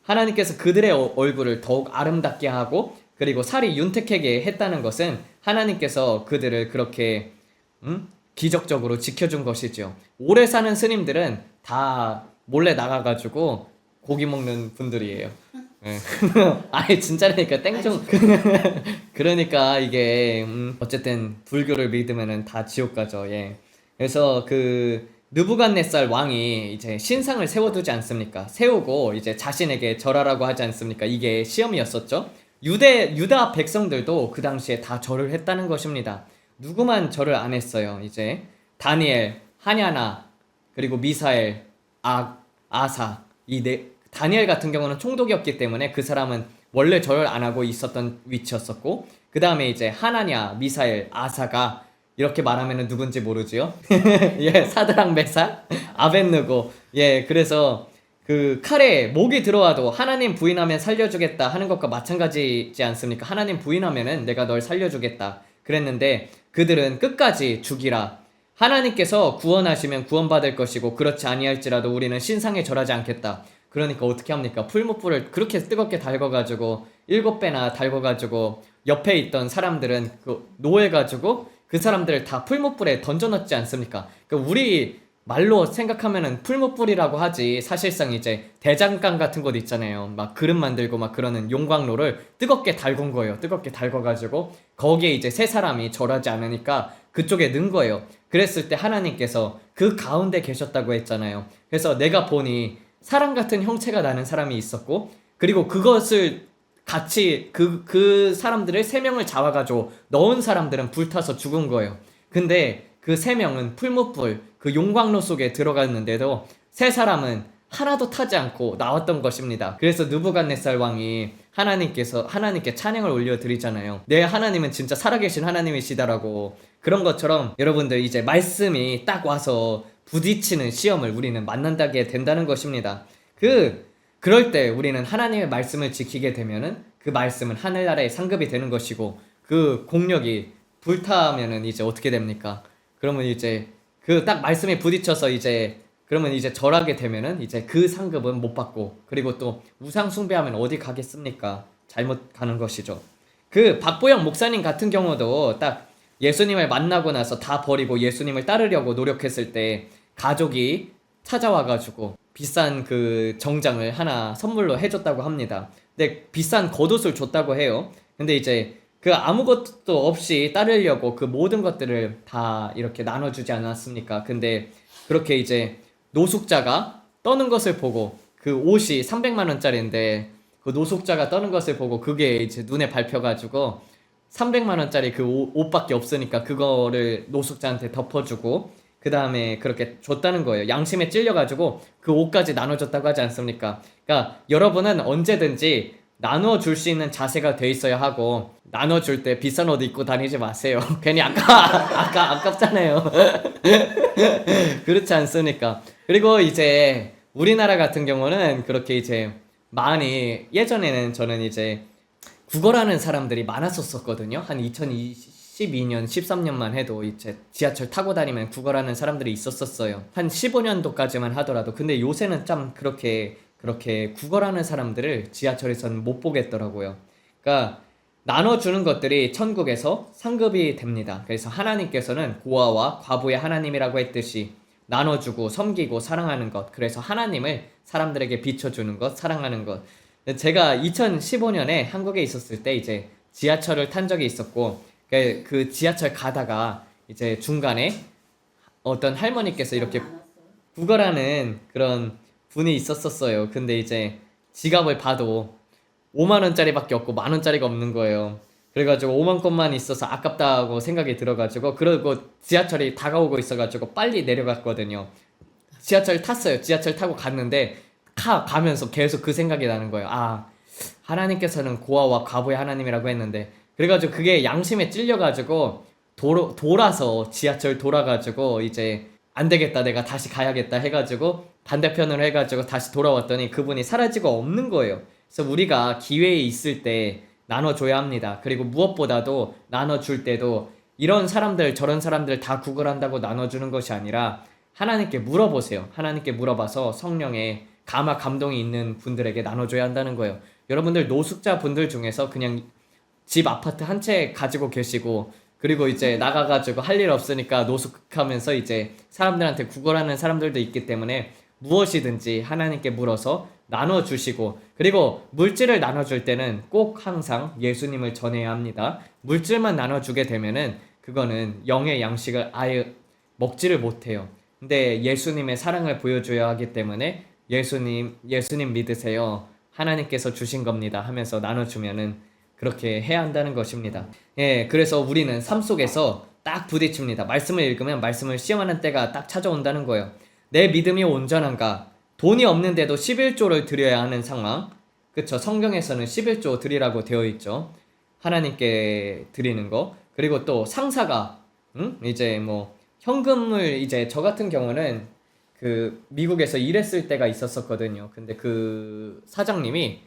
하나님께서 그들의 얼굴을 더욱 아름답게 하고 그리고 살이 윤택하게 했다는 것은 하나님께서 그들을 그렇게 기적적으로 지켜준 것이죠. 오래 사는 스님들은 다 몰래 나가가지고 고기 먹는 분들이에요. 네. 아니 진짜라니까 땡좀 그러니까 이게 어쨌든 불교를 믿으면은 다 지옥 가죠. 예. 그래서 그 느부갓네살 왕이 이제 신상을 세워두지 않습니까? 세우고 이제 자신에게 절하라고 하지 않습니까? 이게 시험이었었죠. 유다 백성들도 그 당시에 다 절을 했다는 것입니다. 누구만 절을 안 했어요. 이제 다니엘, 하냐나, 그리고 미사엘, 아사 다니엘 같은 경우는 총독이었기 때문에 그 사람은 원래 절을 안 하고 있었던 위치였었고 그 다음에 이제 하나냐, 미사엘, 아사가 이렇게 말하면은 누군지 모르지요. 예, 사드락, 메삭, 아벳느고. 예, 그래서 그 칼에 목이 들어와도 하나님 부인하면 살려주겠다 하는 것과 마찬가지지 않습니까? 하나님 부인하면은 내가 널 살려주겠다 그랬는데 그들은 끝까지 죽이라. 하나님께서 구원하시면 구원받을 것이고 그렇지 아니할지라도 우리는 신상에 절하지 않겠다. 그러니까 어떻게 합니까? 풀무불을 그렇게 뜨겁게 달궈가지고 7배나 달궈가지고 옆에 있던 사람들은 노해가지고 그 사람들을 다 풀무불에 던져넣지 않습니까? 그러니까 우리 말로 생각하면은 풀무불이라고 하지 사실상 이제 대장간 같은 곳 있잖아요. 막 그릇 만들고 막 그러는 용광로를 뜨겁게 달군 거예요. 뜨겁게 달궈가지고 거기에 이제 세 사람이 절하지 않으니까 그쪽에 넣은 거예요. 그랬을 때 하나님께서 그 가운데 계셨다고 했잖아요. 그래서 내가 보니 사람 같은 형체가 나는 사람이 있었고 그리고 그것을 같이 그 사람들을 3명을 잡아가지고 넣은 사람들은 불타서 죽은 거예요. 근데 그 3명은 풀무불 그 용광로 속에 들어갔는데도 3사람은 하나도 타지 않고 나왔던 것입니다. 그래서 느부갓네살 왕이 하나님께 찬양을 올려드리잖아요. 내 하나님은 진짜 살아계신 하나님이시다라고. 그런 것처럼 여러분들 이제 말씀이 딱 와서 부딪히는 시험을 우리는 만난다게 된다는 것입니다. 그럴 때 우리는 하나님의 말씀을 지키게 되면은 그 말씀은 하늘나라에 상급이 되는 것이고 그 공력이 불타면은 이제 어떻게 됩니까? 그러면 이제 그 딱 말씀에 부딪혀서 그러면 이제 절하게 되면은 이제 그 상급은 못 받고 그리고 또 우상 숭배하면 어디 가겠습니까? 잘못 가는 것이죠. 그 박보영 목사님 같은 경우도 딱 예수님을 만나고 나서 다 버리고 예수님을 따르려고 노력했을 때 가족이 찾아와가지고 비싼 그 정장을 하나 선물로 해줬다고 합니다. 근데 비싼 겉옷을 줬다고 해요. 근데 이제 그 아무것도 없이 따르려고 그 모든 것들을 다 이렇게 나눠주지 않았습니까? 근데 그렇게 이제 노숙자가 떠는 것을 보고 그 옷이 300만 원짜리인데 그 노숙자가 떠는 것을 보고 그게 이제 눈에 밟혀가지고 300만 원짜리 그 옷밖에 없으니까 그거를 노숙자한테 덮어주고 그 다음에 그렇게 줬다는 거예요. 양심에 찔려가지고 그 옷까지 나눠줬다고 하지 않습니까? 그러니까 여러분은 언제든지 나눠줄 수 있는 자세가 돼 있어야 하고 나눠줄 때 비싼 옷 입고 다니지 마세요. 괜히 아깝잖아요. 그렇지 않습니까? 그리고 이제 우리나라 같은 경우는 그렇게 이제 많이 예전에는 저는 이제 국어라는 사람들이 많았었거든요. 한 2022년, 13년만 해도 이제 지하철 타고 다니면 국어라는 사람들이 있었어요. 한 15년도까지만 하더라도. 근데 요새는 좀 그렇게 국어라는 사람들을 지하철에서는 못 보겠더라고요. 그러니까 나눠주는 것들이 천국에서 상급이 됩니다. 그래서 하나님께서는 고아와 과부의 하나님이라고 했듯이 나눠주고 섬기고 사랑하는 것. 그래서 하나님을 사람들에게 비춰주는 것, 사랑하는 것. 제가 2015년에 한국에 있었을 때 이제 지하철을 탄 적이 있었고 그 지하철 가다가 이제 중간에 어떤 할머니께서 이렇게 국어라는 그런 분이 있었어요. 근데 이제 지갑을 봐도 5만 원짜리밖에 없고 만 원짜리가 없는 거예요. 그래가지고 5만 건만 있어서 아깝다고 생각이 들어가지고 그러고 지하철이 다가오고 있어가지고 빨리 내려갔거든요. 지하철 탔어요. 지하철 타고 갔는데 가면서 계속 그 생각이 나는 거예요. 아, 하나님께서는 고아와 과부의 하나님이라고 했는데 그래가지고 그게 양심에 찔려가지고 돌아서 지하철 돌아가지고 이제 안 되겠다 내가 다시 가야겠다 해가지고 반대편으로 해가지고 다시 돌아왔더니 그분이 사라지고 없는 거예요. 그래서 우리가 기회에 있을 때 나눠줘야 합니다. 그리고 무엇보다도 나눠줄 때도 이런 사람들 저런 사람들 다 구걸한다고 나눠주는 것이 아니라 하나님께 물어보세요. 하나님께 물어봐서 성령의 감동이 있는 분들에게 나눠줘야 한다는 거예요. 여러분들 노숙자 분들 중에서 그냥 집 아파트 한 채 가지고 계시고 그리고 이제 나가가지고 할 일 없으니까 노숙하면서 이제 사람들한테 구걸하는 사람들도 있기 때문에 무엇이든지 하나님께 물어서 나눠주시고 그리고 물질을 나눠줄 때는 꼭 항상 예수님을 전해야 합니다. 물질만 나눠주게 되면은 그거는 영의 양식을 아예 먹지를 못해요. 근데 예수님의 사랑을 보여줘야 하기 때문에 예수님 믿으세요. 하나님께서 주신 겁니다 하면서 나눠주면은 그렇게 해야 한다는 것입니다. 예, 그래서 우리는 삶 속에서 딱 부딪힙니다. 말씀을 읽으면 말씀을 시험하는 때가 딱 찾아온다는 거예요. 내 믿음이 온전한가? 돈이 없는데도 11조를 드려야 하는 상황. 그쵸? 성경에서는 11조 드리라고 되어 있죠. 하나님께 드리는 거. 그리고 또 상사가 이제 뭐 현금을 이제 저 같은 경우는 그 미국에서 일했을 때가 있었거든요. 근데 그 사장님이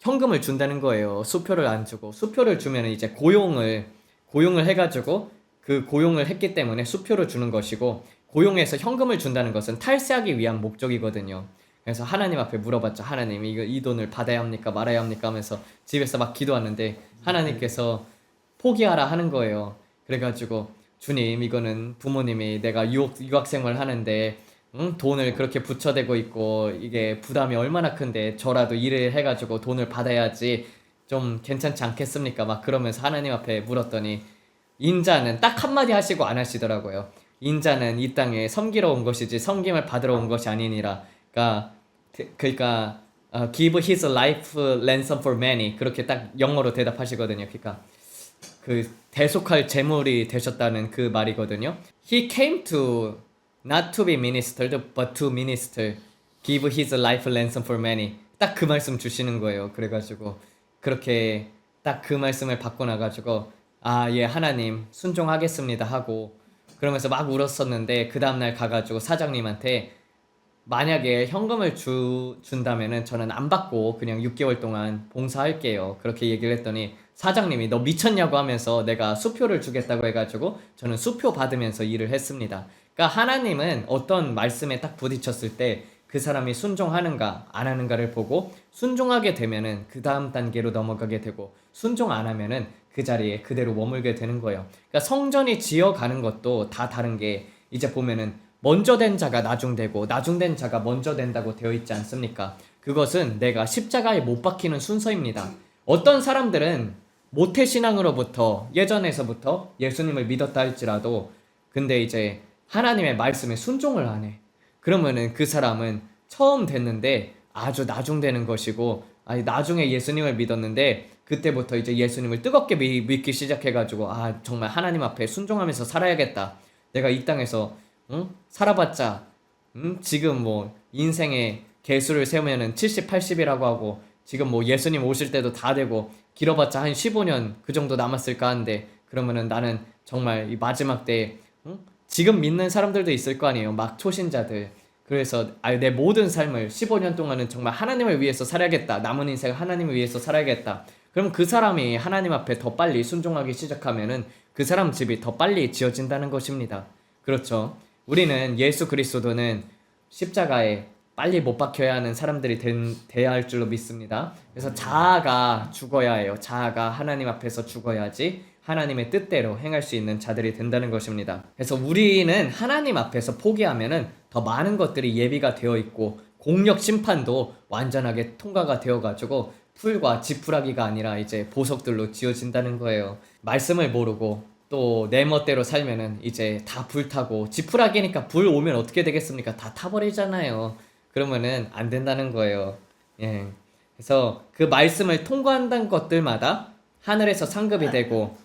현금을 준다는 거예요. 수표를 안 주고. 수표를 주면 이제 고용을 해가지고 그 고용을 했기 때문에 수표를 주는 것이고 고용해서 현금을 준다는 것은 탈세하기 위한 목적이거든요. 그래서 하나님 앞에 물어봤죠. 하나님 이 돈을 받아야 합니까 말아야 합니까 하면서 집에서 막 기도하는데 하나님께서 포기하라 하는 거예요. 그래가지고 주님 이거는 부모님이 내가 유학생활 하는데 돈을 그렇게 붙여대고 있고 이게 부담이 얼마나 큰데 저라도 일을 해가지고 돈을 받아야지 좀 괜찮지 않겠습니까? 막 그러면서 하나님 앞에 물었더니 인자는 딱 한마디 하시고 안 하시더라고요. 인자는 이 땅에 섬기러 온 것이지 섬김을 받으러 온 것이 아니니라. 그러니까 give his life ransom for many 그렇게 딱 영어로 대답하시거든요. 그러니까 그 대속할 제물이 되셨다는 그 말이거든요. He came to not to be ministered, but to minister. Give his life ransom for many. 딱 그 말씀 주시는 거예요. 그래가지고 그렇게 딱 그 말씀을 받고 나가지고 예 하나님 순종하겠습니다 하고 그러면서 막 울었었는데 그 다음날 가가지고 사장님한테 만약에 현금을 준다면은 저는 안 받고 그냥 6개월 동안 봉사할게요. 그렇게 얘기를 했더니 사장님이 너 미쳤냐고 하면서 내가 수표를 주겠다고 해가지고 저는 수표 받으면서 일을 했습니다. 그러니까 하나님은 어떤 말씀에 딱 부딪혔을 때 그 사람이 순종하는가 안 하는가를 보고 순종하게 되면은 그 다음 단계로 넘어가게 되고 순종 안 하면은 그 자리에 그대로 머물게 되는 거예요. 그러니까 성전이 지어가는 것도 다 다른 게 이제 보면은 먼저 된 자가 나중되고 나중된 자가 먼저 된다고 되어 있지 않습니까? 그것은 내가 십자가에 못 박히는 순서입니다. 어떤 사람들은 모태신앙으로부터 예전에서부터 예수님을 믿었다 할지라도 근데 이제 하나님의 말씀에 순종을 안 해. 그러면은 그 사람은 처음 됐는데 아주 나중되는 것이고 아니 나중에 예수님을 믿었는데 그때부터 이제 예수님을 뜨겁게 믿기 시작해가지고 아 정말 하나님 앞에 순종하면서 살아야겠다. 내가 이 땅에서 살아봤자 지금 뭐 인생의 개수를 세우면은 70, 80이라고 하고 지금 뭐 예수님 오실 때도 다 되고 길어봤자 한 15년 그 정도 남았을까 하는데 그러면은 나는 정말 이 마지막 때에 지금 믿는 사람들도 있을 거 아니에요. 막 초신자들. 그래서 내 모든 삶을 15년 동안은 정말 하나님을 위해서 살아야겠다. 남은 인생 하나님을 위해서 살아야겠다. 그럼 그 사람이 하나님 앞에 더 빨리 순종하기 시작하면은 그 사람 집이 더 빨리 지어진다는 것입니다. 그렇죠. 우리는 예수 그리스도는 십자가에 빨리 못 박혀야 하는 사람들이 돼야 할 줄로 믿습니다. 그래서 자아가 죽어야 해요. 자아가 하나님 앞에서 죽어야지 하나님의 뜻대로 행할 수 있는 자들이 된다는 것입니다. 그래서 우리는 하나님 앞에서 포기하면은 더 많은 것들이 예비가 되어 있고 공력 심판도 완전하게 통과가 되어가지고 풀과 지푸라기가 아니라 이제 보석들로 지어진다는 거예요. 말씀을 모르고 또 내 멋대로 살면은 이제 다 불타고 지푸라기니까 불 오면 어떻게 되겠습니까? 다 타버리잖아요. 그러면은 안 된다는 거예요. 예. 그래서 그 말씀을 통과한다는 것들마다 하늘에서 상급이 되고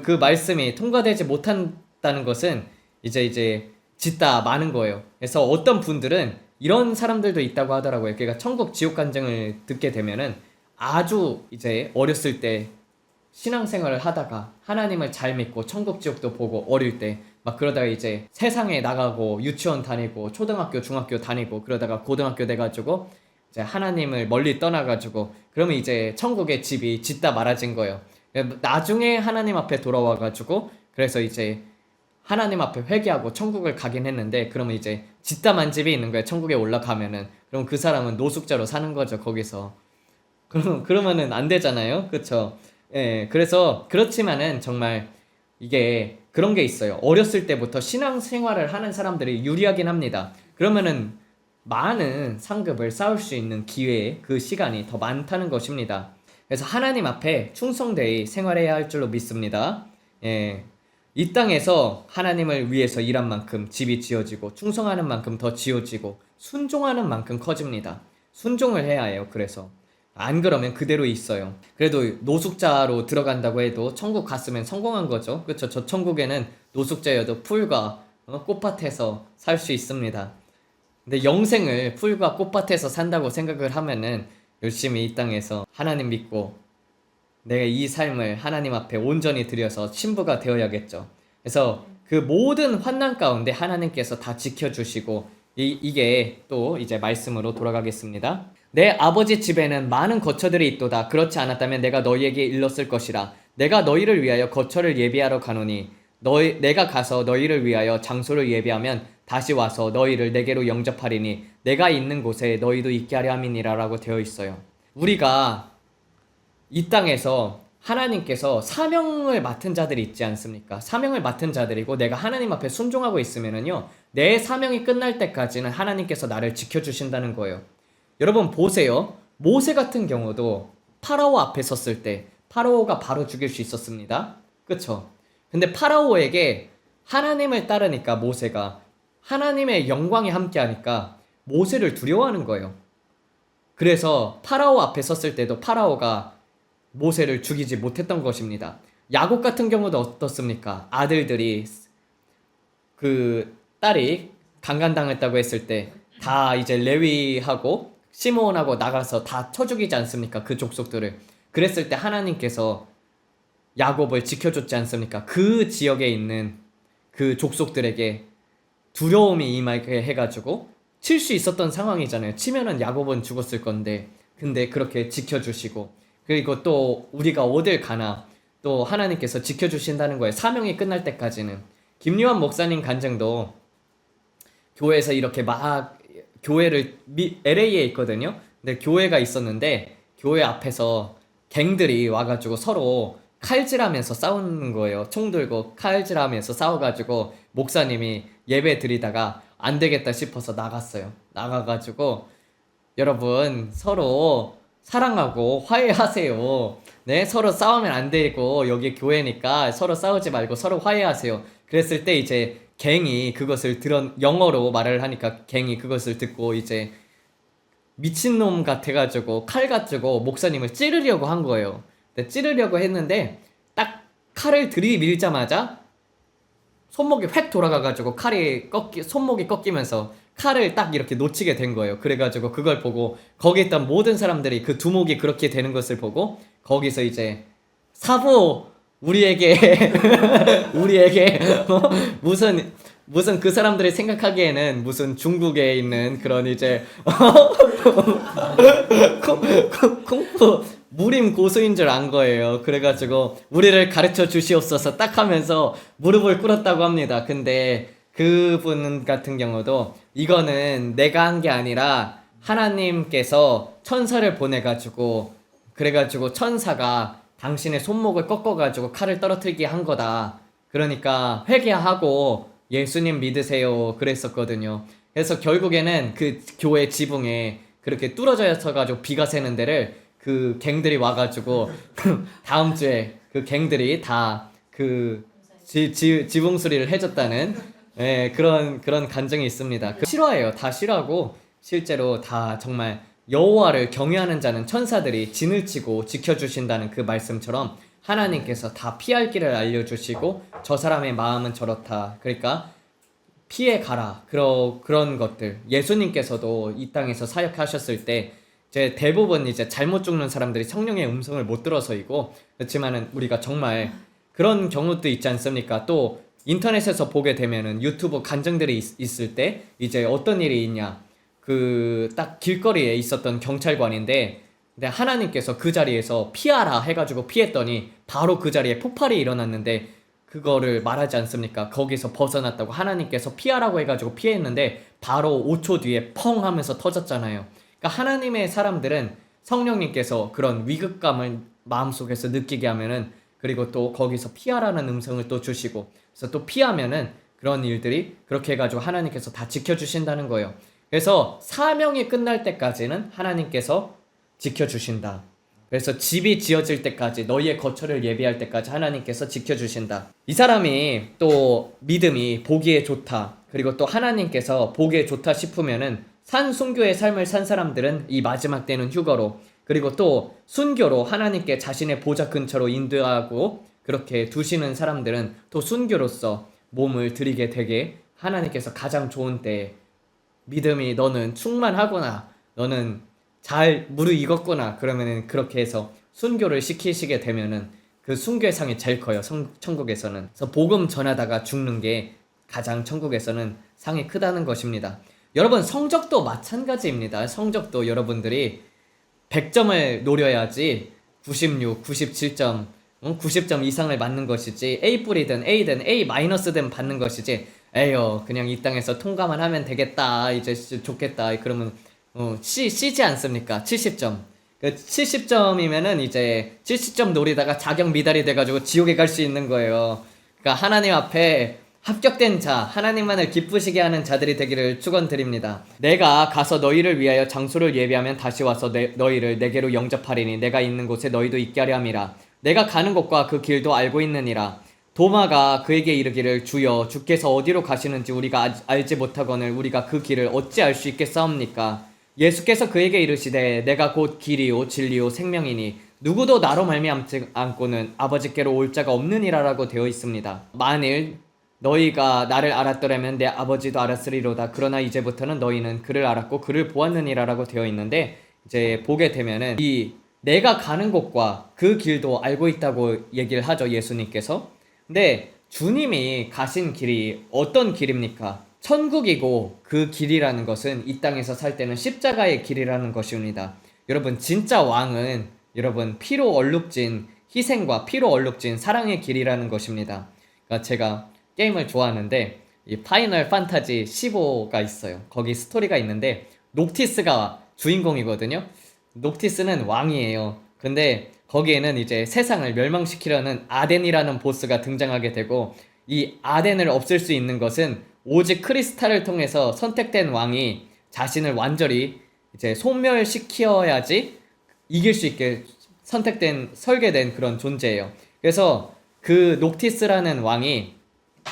그 말씀이 통과되지 못한다는 것은 이제 짓다 마는 거예요. 그래서 어떤 분들은 이런 사람들도 있다고 하더라고요. 그러니까 천국 지옥 간증을 듣게 되면은 아주 이제 어렸을 때 신앙생활을 하다가 하나님을 잘 믿고 천국 지옥도 보고 어릴 때 막 그러다가 이제 세상에 나가고 유치원 다니고 초등학교 중학교 다니고 그러다가 고등학교 돼가지고 이제 하나님을 멀리 떠나가지고 그러면 이제 천국의 집이 짓다 말아진 거예요. 나중에 하나님 앞에 돌아와가지고 그래서 이제 하나님 앞에 회개하고 천국을 가긴 했는데 그러면 이제 짓다만 집이 있는 거예요. 천국에 올라가면은 그럼 그 사람은 노숙자로 사는 거죠. 거기서 그러면은 안 되잖아요. 그쵸? 예, 그래서 그렇지만은 정말 이게 그런 게 있어요. 어렸을 때부터 신앙생활을 하는 사람들이 유리하긴 합니다. 그러면은 많은 상급을 쌓을 수 있는 기회, 그 시간이 더 많다는 것입니다. 그래서 하나님 앞에 충성되이 생활해야 할 줄로 믿습니다. 예, 이 땅에서 하나님을 위해서 일한 만큼 집이 지어지고 충성하는 만큼 더 지어지고 순종하는 만큼 커집니다. 순종을 해야 해요. 그래서 안 그러면 그대로 있어요. 그래도 노숙자로 들어간다고 해도 천국 갔으면 성공한 거죠. 그렇죠? 저 천국에는 노숙자여도 풀과 꽃밭에서 살 수 있습니다. 근데 영생을 풀과 꽃밭에서 산다고 생각을 하면은 열심히 이 땅에서 하나님 믿고 내가 이 삶을 하나님 앞에 온전히 드려서 신부가 되어야겠죠. 그래서 그 모든 환난 가운데 하나님께서 다 지켜주시고 이게 또 이제 말씀으로 돌아가겠습니다. 내 아버지 집에는 많은 거처들이 있도다. 그렇지 않았다면 내가 너희에게 일렀을 것이라. 내가 너희를 위하여 거처를 예비하러 가노니 내가 가서 너희를 위하여 장소를 예비하면 다시 와서 너희를 내게로 영접하리니 내가 있는 곳에 너희도 있게 하려 함이니라 라고 되어 있어요. 우리가 이 땅에서 하나님께서 사명을 맡은 자들이 있지 않습니까? 사명을 맡은 자들이고 내가 하나님 앞에 순종하고 있으면은요 내 사명이 끝날 때까지는 하나님께서 나를 지켜주신다는 거예요. 여러분 보세요. 모세 같은 경우도 파라오 앞에 섰을 때 파라오가 바로 죽일 수 있었습니다. 그쵸? 근데 파라오에게 하나님을 따르니까 모세가 하나님의 영광이 함께하니까 모세를 두려워하는 거예요. 그래서 파라오 앞에 섰을 때도 파라오가 모세를 죽이지 못했던 것입니다. 야곱 같은 경우도 어떻습니까? 아들들이 그 딸이 강간당했다고 했을 때 다 이제 레위하고 시므온하고 나가서 다 쳐 죽이지 않습니까? 그 족속들을. 그랬을 때 하나님께서 야곱을 지켜줬지 않습니까? 그 지역에 있는 그 족속들에게 두려움이 임하게 해가지고 칠 수 있었던 상황이잖아요. 치면은 야곱은 죽었을 건데 근데 그렇게 지켜주시고 그리고 또 우리가 어딜 가나 또 하나님께서 지켜주신다는 거예요. 사명이 끝날 때까지는. 김요한 목사님 간증도 교회에서 이렇게 막 교회를 LA에 있거든요. 근데 교회가 있었는데 교회 앞에서 갱들이 와가지고 서로 칼질하면서 싸우는 거예요. 총 들고 칼질하면서 싸워가지고 목사님이 예배 드리다가 안 되겠다 싶어서 나갔어요. 나가가지고 여러분 서로 사랑하고 화해하세요. 네, 서로 싸우면 안 되고 여기 교회니까 서로 싸우지 말고 서로 화해하세요. 그랬을 때 이제 갱이 그것을 영어로 말을 하니까 갱이 그것을 듣고 이제 미친놈 같아가지고 칼 가지고 목사님을 찌르려고 한 거예요. 근데 찌르려고 했는데 딱 칼을 들이밀자마자 손목이 획 돌아가가지고 손목이 꺾이면서 칼을 딱 이렇게 놓치게 된 거예요. 그래가지고 그걸 보고 거기 있던 모든 사람들이 그 두목이 그렇게 되는 것을 보고 거기서 이제 사부 우리에게 우리에게 무슨 그 사람들이 생각하기에는 무슨 중국에 있는 그런 이제 쿵푸 무림 고수인 줄 안 거예요. 그래가지고 우리를 가르쳐 주시옵소서 딱 하면서 무릎을 꿇었다고 합니다. 근데 그분 같은 경우도 이거는 내가 한 게 아니라 하나님께서 천사를 보내가지고 그래가지고 천사가 당신의 손목을 꺾어가지고 칼을 떨어뜨리게 한 거다. 그러니까 회개하고 예수님 믿으세요. 그랬었거든요. 그래서 결국에는 그 교회 지붕에 그렇게 뚫어져 있어가지고 비가 새는 데를 그 갱들이 와가지고 다음 주에 그 갱들이 다 그 지붕 수리를 해줬다는 그런 간증이 있습니다. 싫어해요. 다 싫어하고 실제로 다 정말 여호와를 경외하는 자는 천사들이 진을 치고 지켜주신다는 그 말씀처럼 하나님께서 다 피할 길을 알려주시고 저 사람의 마음은 저렇다. 그러니까 피해 가라. 그런 것들. 예수님께서도 이 땅에서 사역하셨을 때 이제 대부분 이제 잘못 죽는 사람들이 성령의 음성을 못 들어서이고 그렇지만은 우리가 정말 그런 경우도 있지 않습니까? 또 인터넷에서 보게 되면은 유튜브 간증들이 있을 때 이제 어떤 일이 있냐? 그 딱 길거리에 있었던 경찰관인데 근데 하나님께서 그 자리에서 피하라 해가지고 피했더니 바로 그 자리에 폭발이 일어났는데 그거를 말하지 않습니까? 거기서 벗어났다고 하나님께서 피하라고 해가지고 피했는데 바로 5초 뒤에 펑 하면서 터졌잖아요. 그러니까 하나님의 사람들은 성령님께서 그런 위급감을 마음속에서 느끼게 하면은 그리고 또 거기서 피하라는 음성을 또 주시고 그래서 또 피하면은 그런 일들이 그렇게 해가지고 하나님께서 다 지켜주신다는 거예요. 그래서 사명이 끝날 때까지는 하나님께서 지켜주신다. 그래서 집이 지어질 때까지 너희의 거처를 예비할 때까지 하나님께서 지켜주신다. 이 사람이 또 믿음이 보기에 좋다. 그리고 또 하나님께서 보기에 좋다 싶으면은 산순교의 삶을 산 사람들은 이 마지막 때는 휴거로 그리고 또 순교로 하나님께 자신의 보좌 근처로 인도하고 그렇게 두시는 사람들은 또 순교로서 몸을 드리게 되게 하나님께서 가장 좋은 때에 믿음이 너는 충만하구나. 너는 잘 무르익었구나. 그러면은 그렇게 해서 순교를 시키시게 되면은 그 순교의 상이 제일 커요. 천국에서는. 그래서 복음 전하다가 죽는 게 가장 천국에서는 상이 크다는 것입니다. 여러분 성적도 마찬가지입니다. 성적도 여러분들이 100점을 노려야지 96, 97점, 90점 이상을 맞는 것이지 A+든 A든 A-든 받는 것이지 에휴 그냥 이 땅에서 통과만 하면 되겠다 이제 좋겠다 그러면 C지 않습니까? 70점. 그 70점이면은 이제 70점 노리다가 자격 미달이 돼가지고 지옥에 갈 수 있는 거예요. 그러니까 하나님 앞에 합격된 자, 하나님만을 기쁘시게 하는 자들이 되기를 축원드립니다. 내가 가서 너희를 위하여 장소를 예비하면 다시 와서 너희를 내게로 영접하리니 내가 있는 곳에 너희도 있게 하려 함이라. 내가 가는 곳과 그 길도 알고 있느니라. 도마가 그에게 이르기를 주여 주께서 어디로 가시는지 우리가 알지 못하거늘 우리가 그 길을 어찌 알 수 있겠사옵니까? 예수께서 그에게 이르시되 내가 곧 길이요 진리요 생명이니 누구도 나로 말미암지 않고는 아버지께로 올 자가 없느니라라고 되어 있습니다. 만일 너희가 나를 알았더라면 내 아버지도 알았으리로다. 그러나 이제부터는 너희는 그를 알았고 그를 보았느니라라고 되어 있는데 이제 보게 되면은 이 내가 가는 곳과 그 길도 알고 있다고 얘기를 하죠. 예수님께서. 근데 주님이 가신 길이 어떤 길입니까? 천국이고 그 길이라는 것은 이 땅에서 살 때는 십자가의 길이라는 것입니다. 여러분 진짜 왕은 여러분 피로 얼룩진 희생과 피로 얼룩진 사랑의 길이라는 것입니다. 그러니까 제가 게임을 좋아하는데 이 파이널 판타지 15가 있어요. 거기 스토리가 있는데 녹티스가 주인공이거든요. 녹티스는 왕이에요. 근데 거기에는 이제 세상을 멸망시키려는 아덴이라는 보스가 등장하게 되고, 이 아덴을 없앨 수 있는 것은 오직 크리스탈을 통해서 선택된 왕이 자신을 완전히 이제 소멸시켜야지 이길 수 있게 설계된 그런 존재예요. 그래서 그 녹티스라는 왕이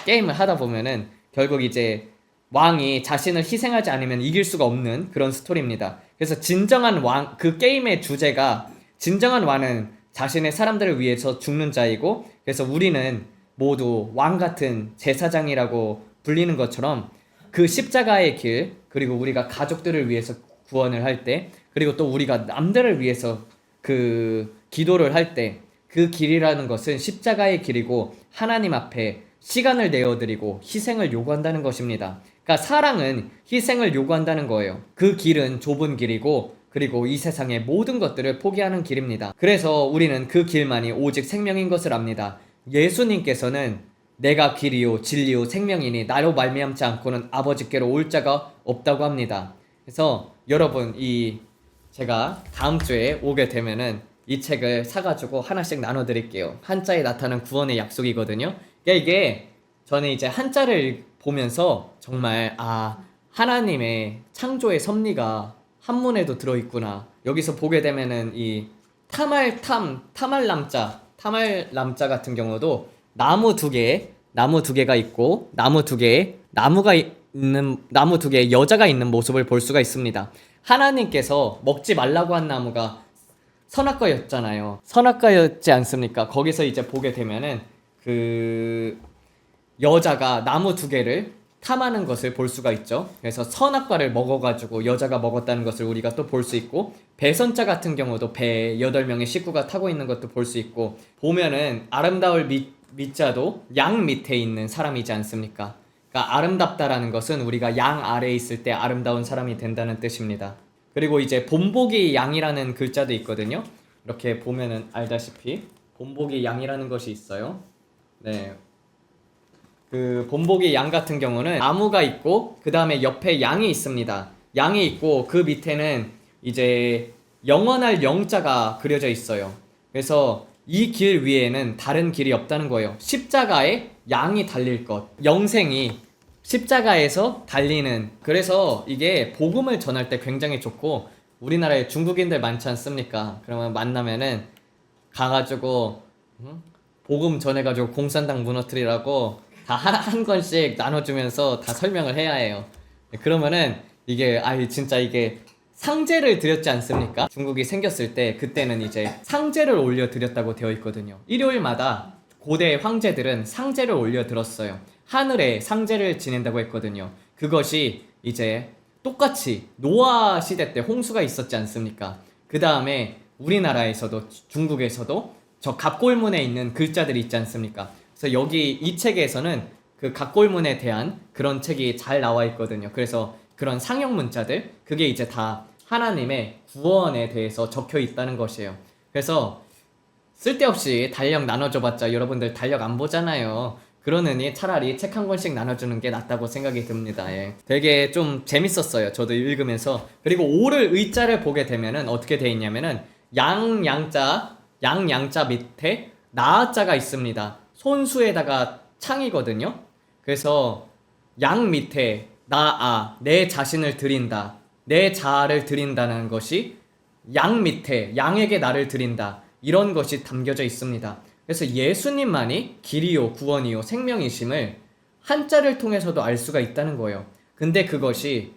게임을 하다 보면은 결국 이제 왕이 자신을 희생하지 않으면 이길 수가 없는 그런 스토리입니다. 그래서 진정한 왕, 그 게임의 주제가 진정한 왕은 자신의 사람들을 위해서 죽는 자이고, 그래서 우리는 모두 왕 같은 제사장이라고 불리는 것처럼 그 십자가의 길, 그리고 우리가 가족들을 위해서 구원을 할 때, 그리고 또 우리가 남들을 위해서 그 기도를 할 때, 그 길이라는 것은 십자가의 길이고 하나님 앞에 시간을 내어드리고 희생을 요구한다는 것입니다. 그러니까 사랑은 희생을 요구한다는 거예요. 그 길은 좁은 길이고, 그리고 이 세상의 모든 것들을 포기하는 길입니다. 그래서 우리는 그 길만이 오직 생명인 것을 압니다. 예수님께서는 내가 길이요 진리요 생명이니 나로 말미암지 않고는 아버지께로 올 자가 없다고 합니다. 그래서 여러분, 제가 다음 주에 오게 되면은 이 책을 사가지고 하나씩 나눠드릴게요. 한자에 나타난 구원의 약속이거든요. 그러니까 이게 저는 이제 한자를 보면서 정말 하나님의 창조의 섭리가 한문에도 들어있구나. 여기서 보게 되면은 이 타말람자 같은 경우도 나무 두 개가 있고, 나무 두 개에 여자가 있는 모습을 볼 수가 있습니다. 하나님께서 먹지 말라고 한 나무가 선악과였잖아요. 선악과였지 않습니까? 거기서 이제 보게 되면은 그 여자가 나무 두 개를 탐하는 것을 볼 수가 있죠. 그래서 선악과를 먹어가지고 여자가 먹었다는 것을 우리가 또 볼 수 있고, 배선자 같은 경우도 배에 8명의 식구가 타고 있는 것도 볼 수 있고, 보면은 아름다울 밑자도 양 밑에 있는 사람이지 않습니까? 그러니까 아름답다라는 것은 우리가 양 아래에 있을 때 아름다운 사람이 된다는 뜻입니다. 그리고 이제 본보기 양이라는 글자도 있거든요. 이렇게 보면은 알다시피 본보기 양이라는 것이 있어요. 네. 그 본보기 양 같은 경우는 나무가 있고, 그 다음에 옆에 양이 있습니다. 양이 있고 그 밑에는 이제 영원할 영자가 그려져 있어요. 그래서 이 길 위에는 다른 길이 없다는 거예요. 십자가에 양이 달릴 것, 영생이 십자가에서 달리는. 그래서 이게 복음을 전할 때 굉장히 좋고, 우리나라에 중국인들 많지 않습니까? 그러면 만나면은 가가지고 복음 전해가지고 공산당 무너뜨리라고 다 한 권씩 나눠주면서 다 설명을 해야 해요. 그러면은 이게 진짜 이게 상제를 드렸지 않습니까? 중국이 생겼을 때 그때는 이제 상제를 올려드렸다고 되어 있거든요. 일요일마다 고대 황제들은 상제를 올려드렸어요. 하늘에 상제를 지낸다고 했거든요. 그것이 이제 똑같이 노아 시대 때 홍수가 있었지 않습니까? 그 다음에 우리나라에서도, 중국에서도 저 갑골문에 있는 글자들이 있지 않습니까? 그래서 여기 이 책에서는 그 갑골문에 대한 그런 책이 잘 나와 있거든요. 그래서 그런 상형 문자들, 그게 이제 다 하나님의 구원에 대해서 적혀 있다는 것이에요. 그래서 쓸데없이 달력 나눠줘봤자 여러분들 달력 안 보잖아요. 그러느니 차라리 책 한 권씩 나눠주는 게 낫다고 생각이 듭니다. 예. 되게 좀 재밌었어요. 저도 읽으면서. 그리고 오를 의자를 보게 되면은 어떻게 돼 있냐면은 양자 밑에 나자가 있습니다. 손수에다가 창이거든요. 그래서 양 밑에 내 자신을 드린다, 내 자아를 드린다는 것이 양 밑에 양에게 나를 드린다, 이런 것이 담겨져 있습니다. 그래서 예수님만이 길이요 구원이요 생명이심을 한자를 통해서도 알 수가 있다는 거예요. 근데 그것이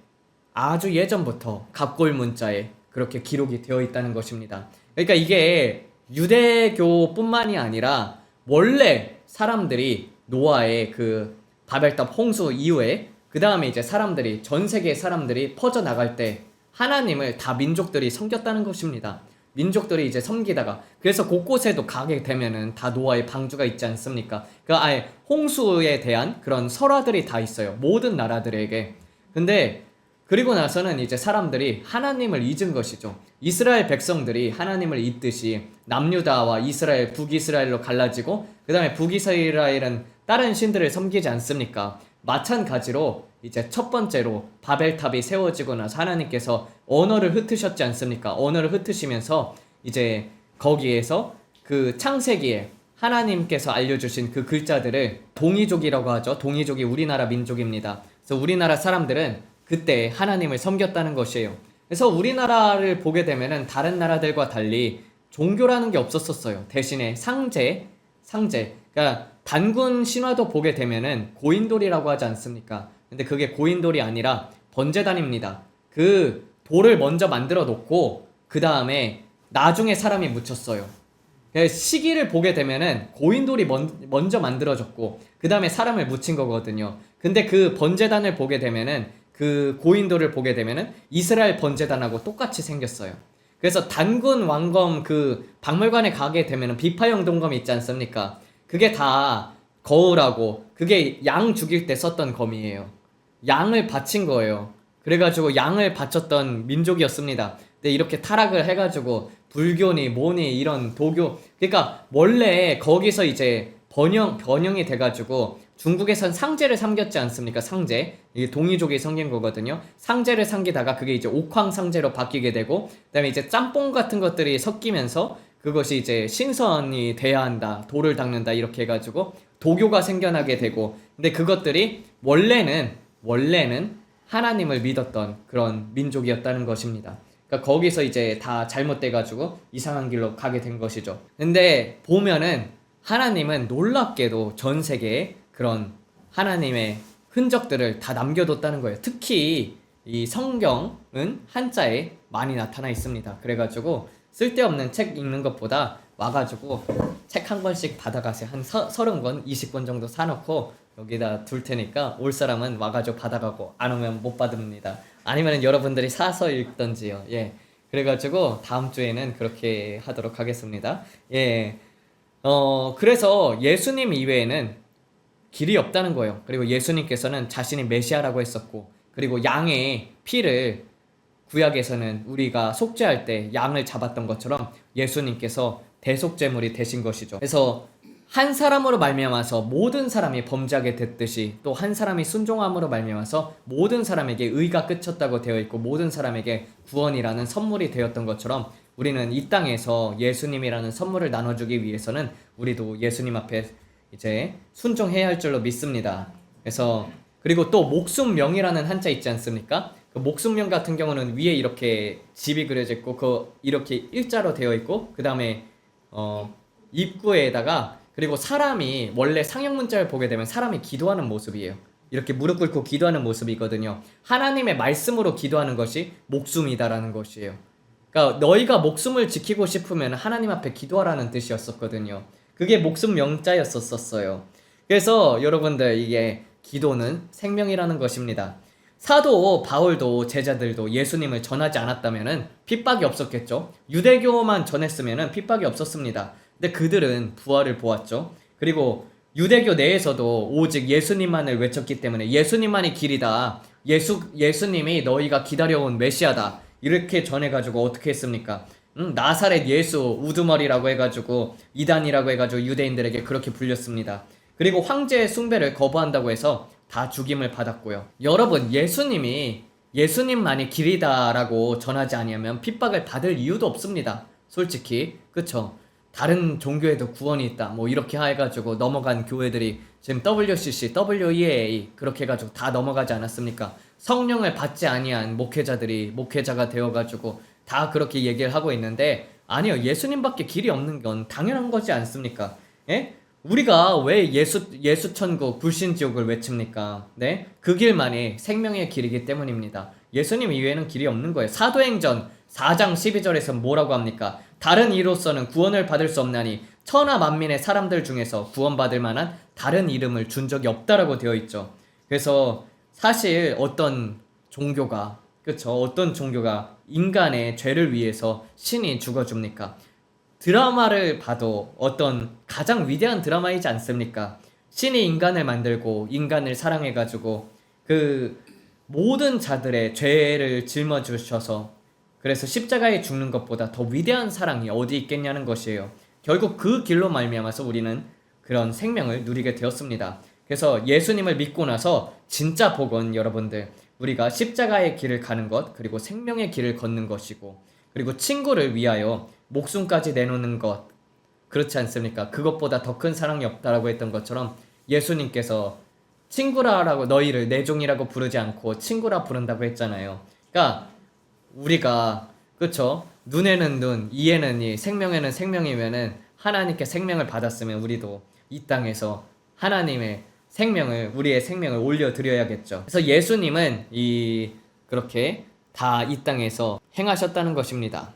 아주 예전부터 갑골 문자에 그렇게 기록이 되어 있다는 것입니다. 그러니까 이게 유대교뿐만이 아니라 원래 사람들이 노아의 그 바벨탑 홍수 이후에, 그 다음에 이제 사람들이, 전 세계 사람들이 퍼져나갈 때 하나님을 다 민족들이 섬겼다는 것입니다. 민족들이 이제 섬기다가, 그래서 곳곳에도 가게 되면은 다 노아의 방주가 있지 않습니까? 그 아예 홍수에 대한 그런 설화들이 다 있어요. 모든 나라들에게. 근데 그리고 나서는 이제 사람들이 하나님을 잊은 것이죠. 이스라엘 백성들이 하나님을 잊듯이 남유다와 이스라엘, 북이스라엘로 갈라지고, 그 다음에 북이스라엘은 다른 신들을 섬기지 않습니까? 마찬가지로 이제 첫 번째로 바벨탑이 세워지고 나서 하나님께서 언어를 흩으셨지 않습니까? 언어를 흩으시면서 이제 거기에서 그 창세기에 하나님께서 알려주신 그 글자들을 동이족이라고 하죠. 동이족이 우리나라 민족입니다. 그래서 우리나라 사람들은 그때 하나님을 섬겼다는 것이에요. 그래서 우리나라를 보게 되면은 다른 나라들과 달리 종교라는 게 없었었어요. 대신에 상제. 그러니까 단군 신화도 보게 되면은 고인돌이라고 하지 않습니까? 근데 그게 고인돌이 아니라 번제단입니다. 그 돌을 먼저 만들어 놓고 그 다음에 나중에 사람이 묻혔어요. 시기를 보게 되면은 고인돌이 먼저 만들어졌고 그 다음에 사람을 묻힌 거거든요. 근데 그 번제단을 보게 되면은 그 고인돌을 보게 되면은 이스라엘 번제단하고 똑같이 생겼어요. 그래서 단군 왕검 그 박물관에 가게 되면은 비파형 동검 있지 않습니까? 그게 다 거울하고 그게 양 죽일 때 썼던 검이에요. 양을 바친 거예요. 그래가지고 양을 바쳤던 민족이었습니다. 근데 이렇게 타락을 해가지고 불교니 뭐니 이런 도교, 그러니까 원래 거기서 이제 번영이 돼가지고 중국에선 상제를 삼겼지 않습니까? 상제, 이게 동이족이 생긴 거거든요. 상제를 삼기다가 그게 이제 옥황상제로 바뀌게 되고 그다음에 이제 짬뽕 같은 것들이 섞이면서 그것이 이제 신선이 돼야 한다, 돌을 닦는다 이렇게 해가지고 도교가 생겨나게 되고, 근데 그것들이 원래는 하나님을 믿었던 그런 민족이었다는 것입니다. 그러니까 거기서 이제 다 잘못돼가지고 이상한 길로 가게 된 것이죠. 근데 보면은 하나님은 놀랍게도 전 세계에 그런 하나님의 흔적들을 다 남겨뒀다는 거예요. 특히 이 성경은 한자에 많이 나타나 있습니다. 그래가지고 쓸데없는 책 읽는 것보다 와가지고 책 한 권씩 받아가세요. 한 30권, 20권 정도 사놓고 여기다 둘 테니까 올 사람은 와가지고 받아가고 안 오면 못 받습니다. 아니면 여러분들이 사서 읽던지요. 예. 그래가지고 다음 주에는 그렇게 하도록 하겠습니다. 예. 그래서 예수님 이외에는 길이 없다는 거예요. 그리고 예수님께서는 자신이 메시아라고 했었고, 그리고 양의 피를 구약에서는 우리가 속죄할 때 양을 잡았던 것처럼 예수님께서 대속제물이 되신 것이죠. 그래서 한 사람으로 말미암아서 모든 사람이 범죄하게 됐듯이 또 한 사람이 순종함으로 말미암아서 모든 사람에게 의가 그쳤다고 되어 있고 모든 사람에게 구원이라는 선물이 되었던 것처럼 우리는 이 땅에서 예수님이라는 선물을 나눠주기 위해서는 우리도 예수님 앞에 이제 순종해야 할 줄로 믿습니다. 그래서 그리고 또 목숨명이라는 한자 있지 않습니까? 그 목숨명 같은 경우는 위에 이렇게 집이 그려져 있고 그 이렇게 일자로 되어 있고 그 다음에 입구에다가, 그리고 사람이 원래 상형 문자를 보게 되면 사람이 기도하는 모습이에요. 이렇게 무릎 꿇고 기도하는 모습이거든요. 하나님의 말씀으로 기도하는 것이 목숨이다라는 것이에요. 그러니까 너희가 목숨을 지키고 싶으면 하나님 앞에 기도하라는 뜻이었었거든요. 그게 목숨 명자였었어요. 그래서 여러분들 이게 기도는 생명이라는 것입니다. 사도 바울도 제자들도 예수님을 전하지 않았다면은 핍박이 없었겠죠. 유대교만 전했으면은 핍박이 없었습니다. 근데 그들은 부활을 보았죠. 그리고 유대교 내에서도 오직 예수님만을 외쳤기 때문에 예수님만이 길이다. 예수님이 너희가 기다려온 메시아다. 이렇게 전해가지고 어떻게 했습니까? 나사렛 예수 우두머리라고 해가지고 이단이라고 해가지고 유대인들에게 그렇게 불렸습니다. 그리고 황제의 숭배를 거부한다고 해서 다 죽임을 받았고요. 여러분, 예수님만이 길이다라고 전하지 아니하면 핍박을 받을 이유도 없습니다. 솔직히 그쵸? 다른 종교에도 구원이 있다 뭐 이렇게 해가지고 넘어간 교회들이 지금 WCC, WEA 그렇게 해가지고 다 넘어가지 않았습니까? 성령을 받지 아니한 목회자들이 목회자가 되어가지고 다 그렇게 얘기를 하고 있는데, 아니요, 예수님밖에 길이 없는 건 당연한 거지 않습니까? 예? 우리가 왜 예수 천국 불신 지옥을 외칩니까? 네? 그 길만이 생명의 길이기 때문입니다. 예수님 이외에는 길이 없는 거예요. 사도행전 4장 12절에서 뭐라고 합니까? 다른 이로서는 구원을 받을 수 없나니 천하 만민의 사람들 중에서 구원받을 만한 다른 이름을 준 적이 없다라고 되어 있죠. 그래서 사실 어떤 종교가 인간의 죄를 위해서 신이 죽어줍니까? 드라마를 봐도 어떤 가장 위대한 드라마이지 않습니까? 신이 인간을 만들고 인간을 사랑해가지고 그 모든 자들의 죄를 짊어주셔서, 그래서 십자가에 죽는 것보다 더 위대한 사랑이 어디 있겠냐는 것이에요. 결국 그 길로 말미암아서 우리는 그런 생명을 누리게 되었습니다. 그래서 예수님을 믿고 나서 진짜 복은 여러분들, 우리가 십자가의 길을 가는 것, 그리고 생명의 길을 걷는 것이고, 그리고 친구를 위하여 목숨까지 내놓는 것, 그렇지 않습니까? 그것보다 더 큰 사랑이 없다라고 했던 것처럼 예수님께서 친구라고 너희를 내 종이라고 부르지 않고 친구라 부른다고 했잖아요. 그러니까 우리가, 그쵸? 눈에는 눈, 이에는 이, 생명에는 생명이면은 하나님께 생명을 받았으면 우리도 이 땅에서 하나님의 생명을, 우리의 생명을 올려드려야겠죠. 그래서 예수님은 그렇게 다 이 땅에서 행하셨다는 것입니다.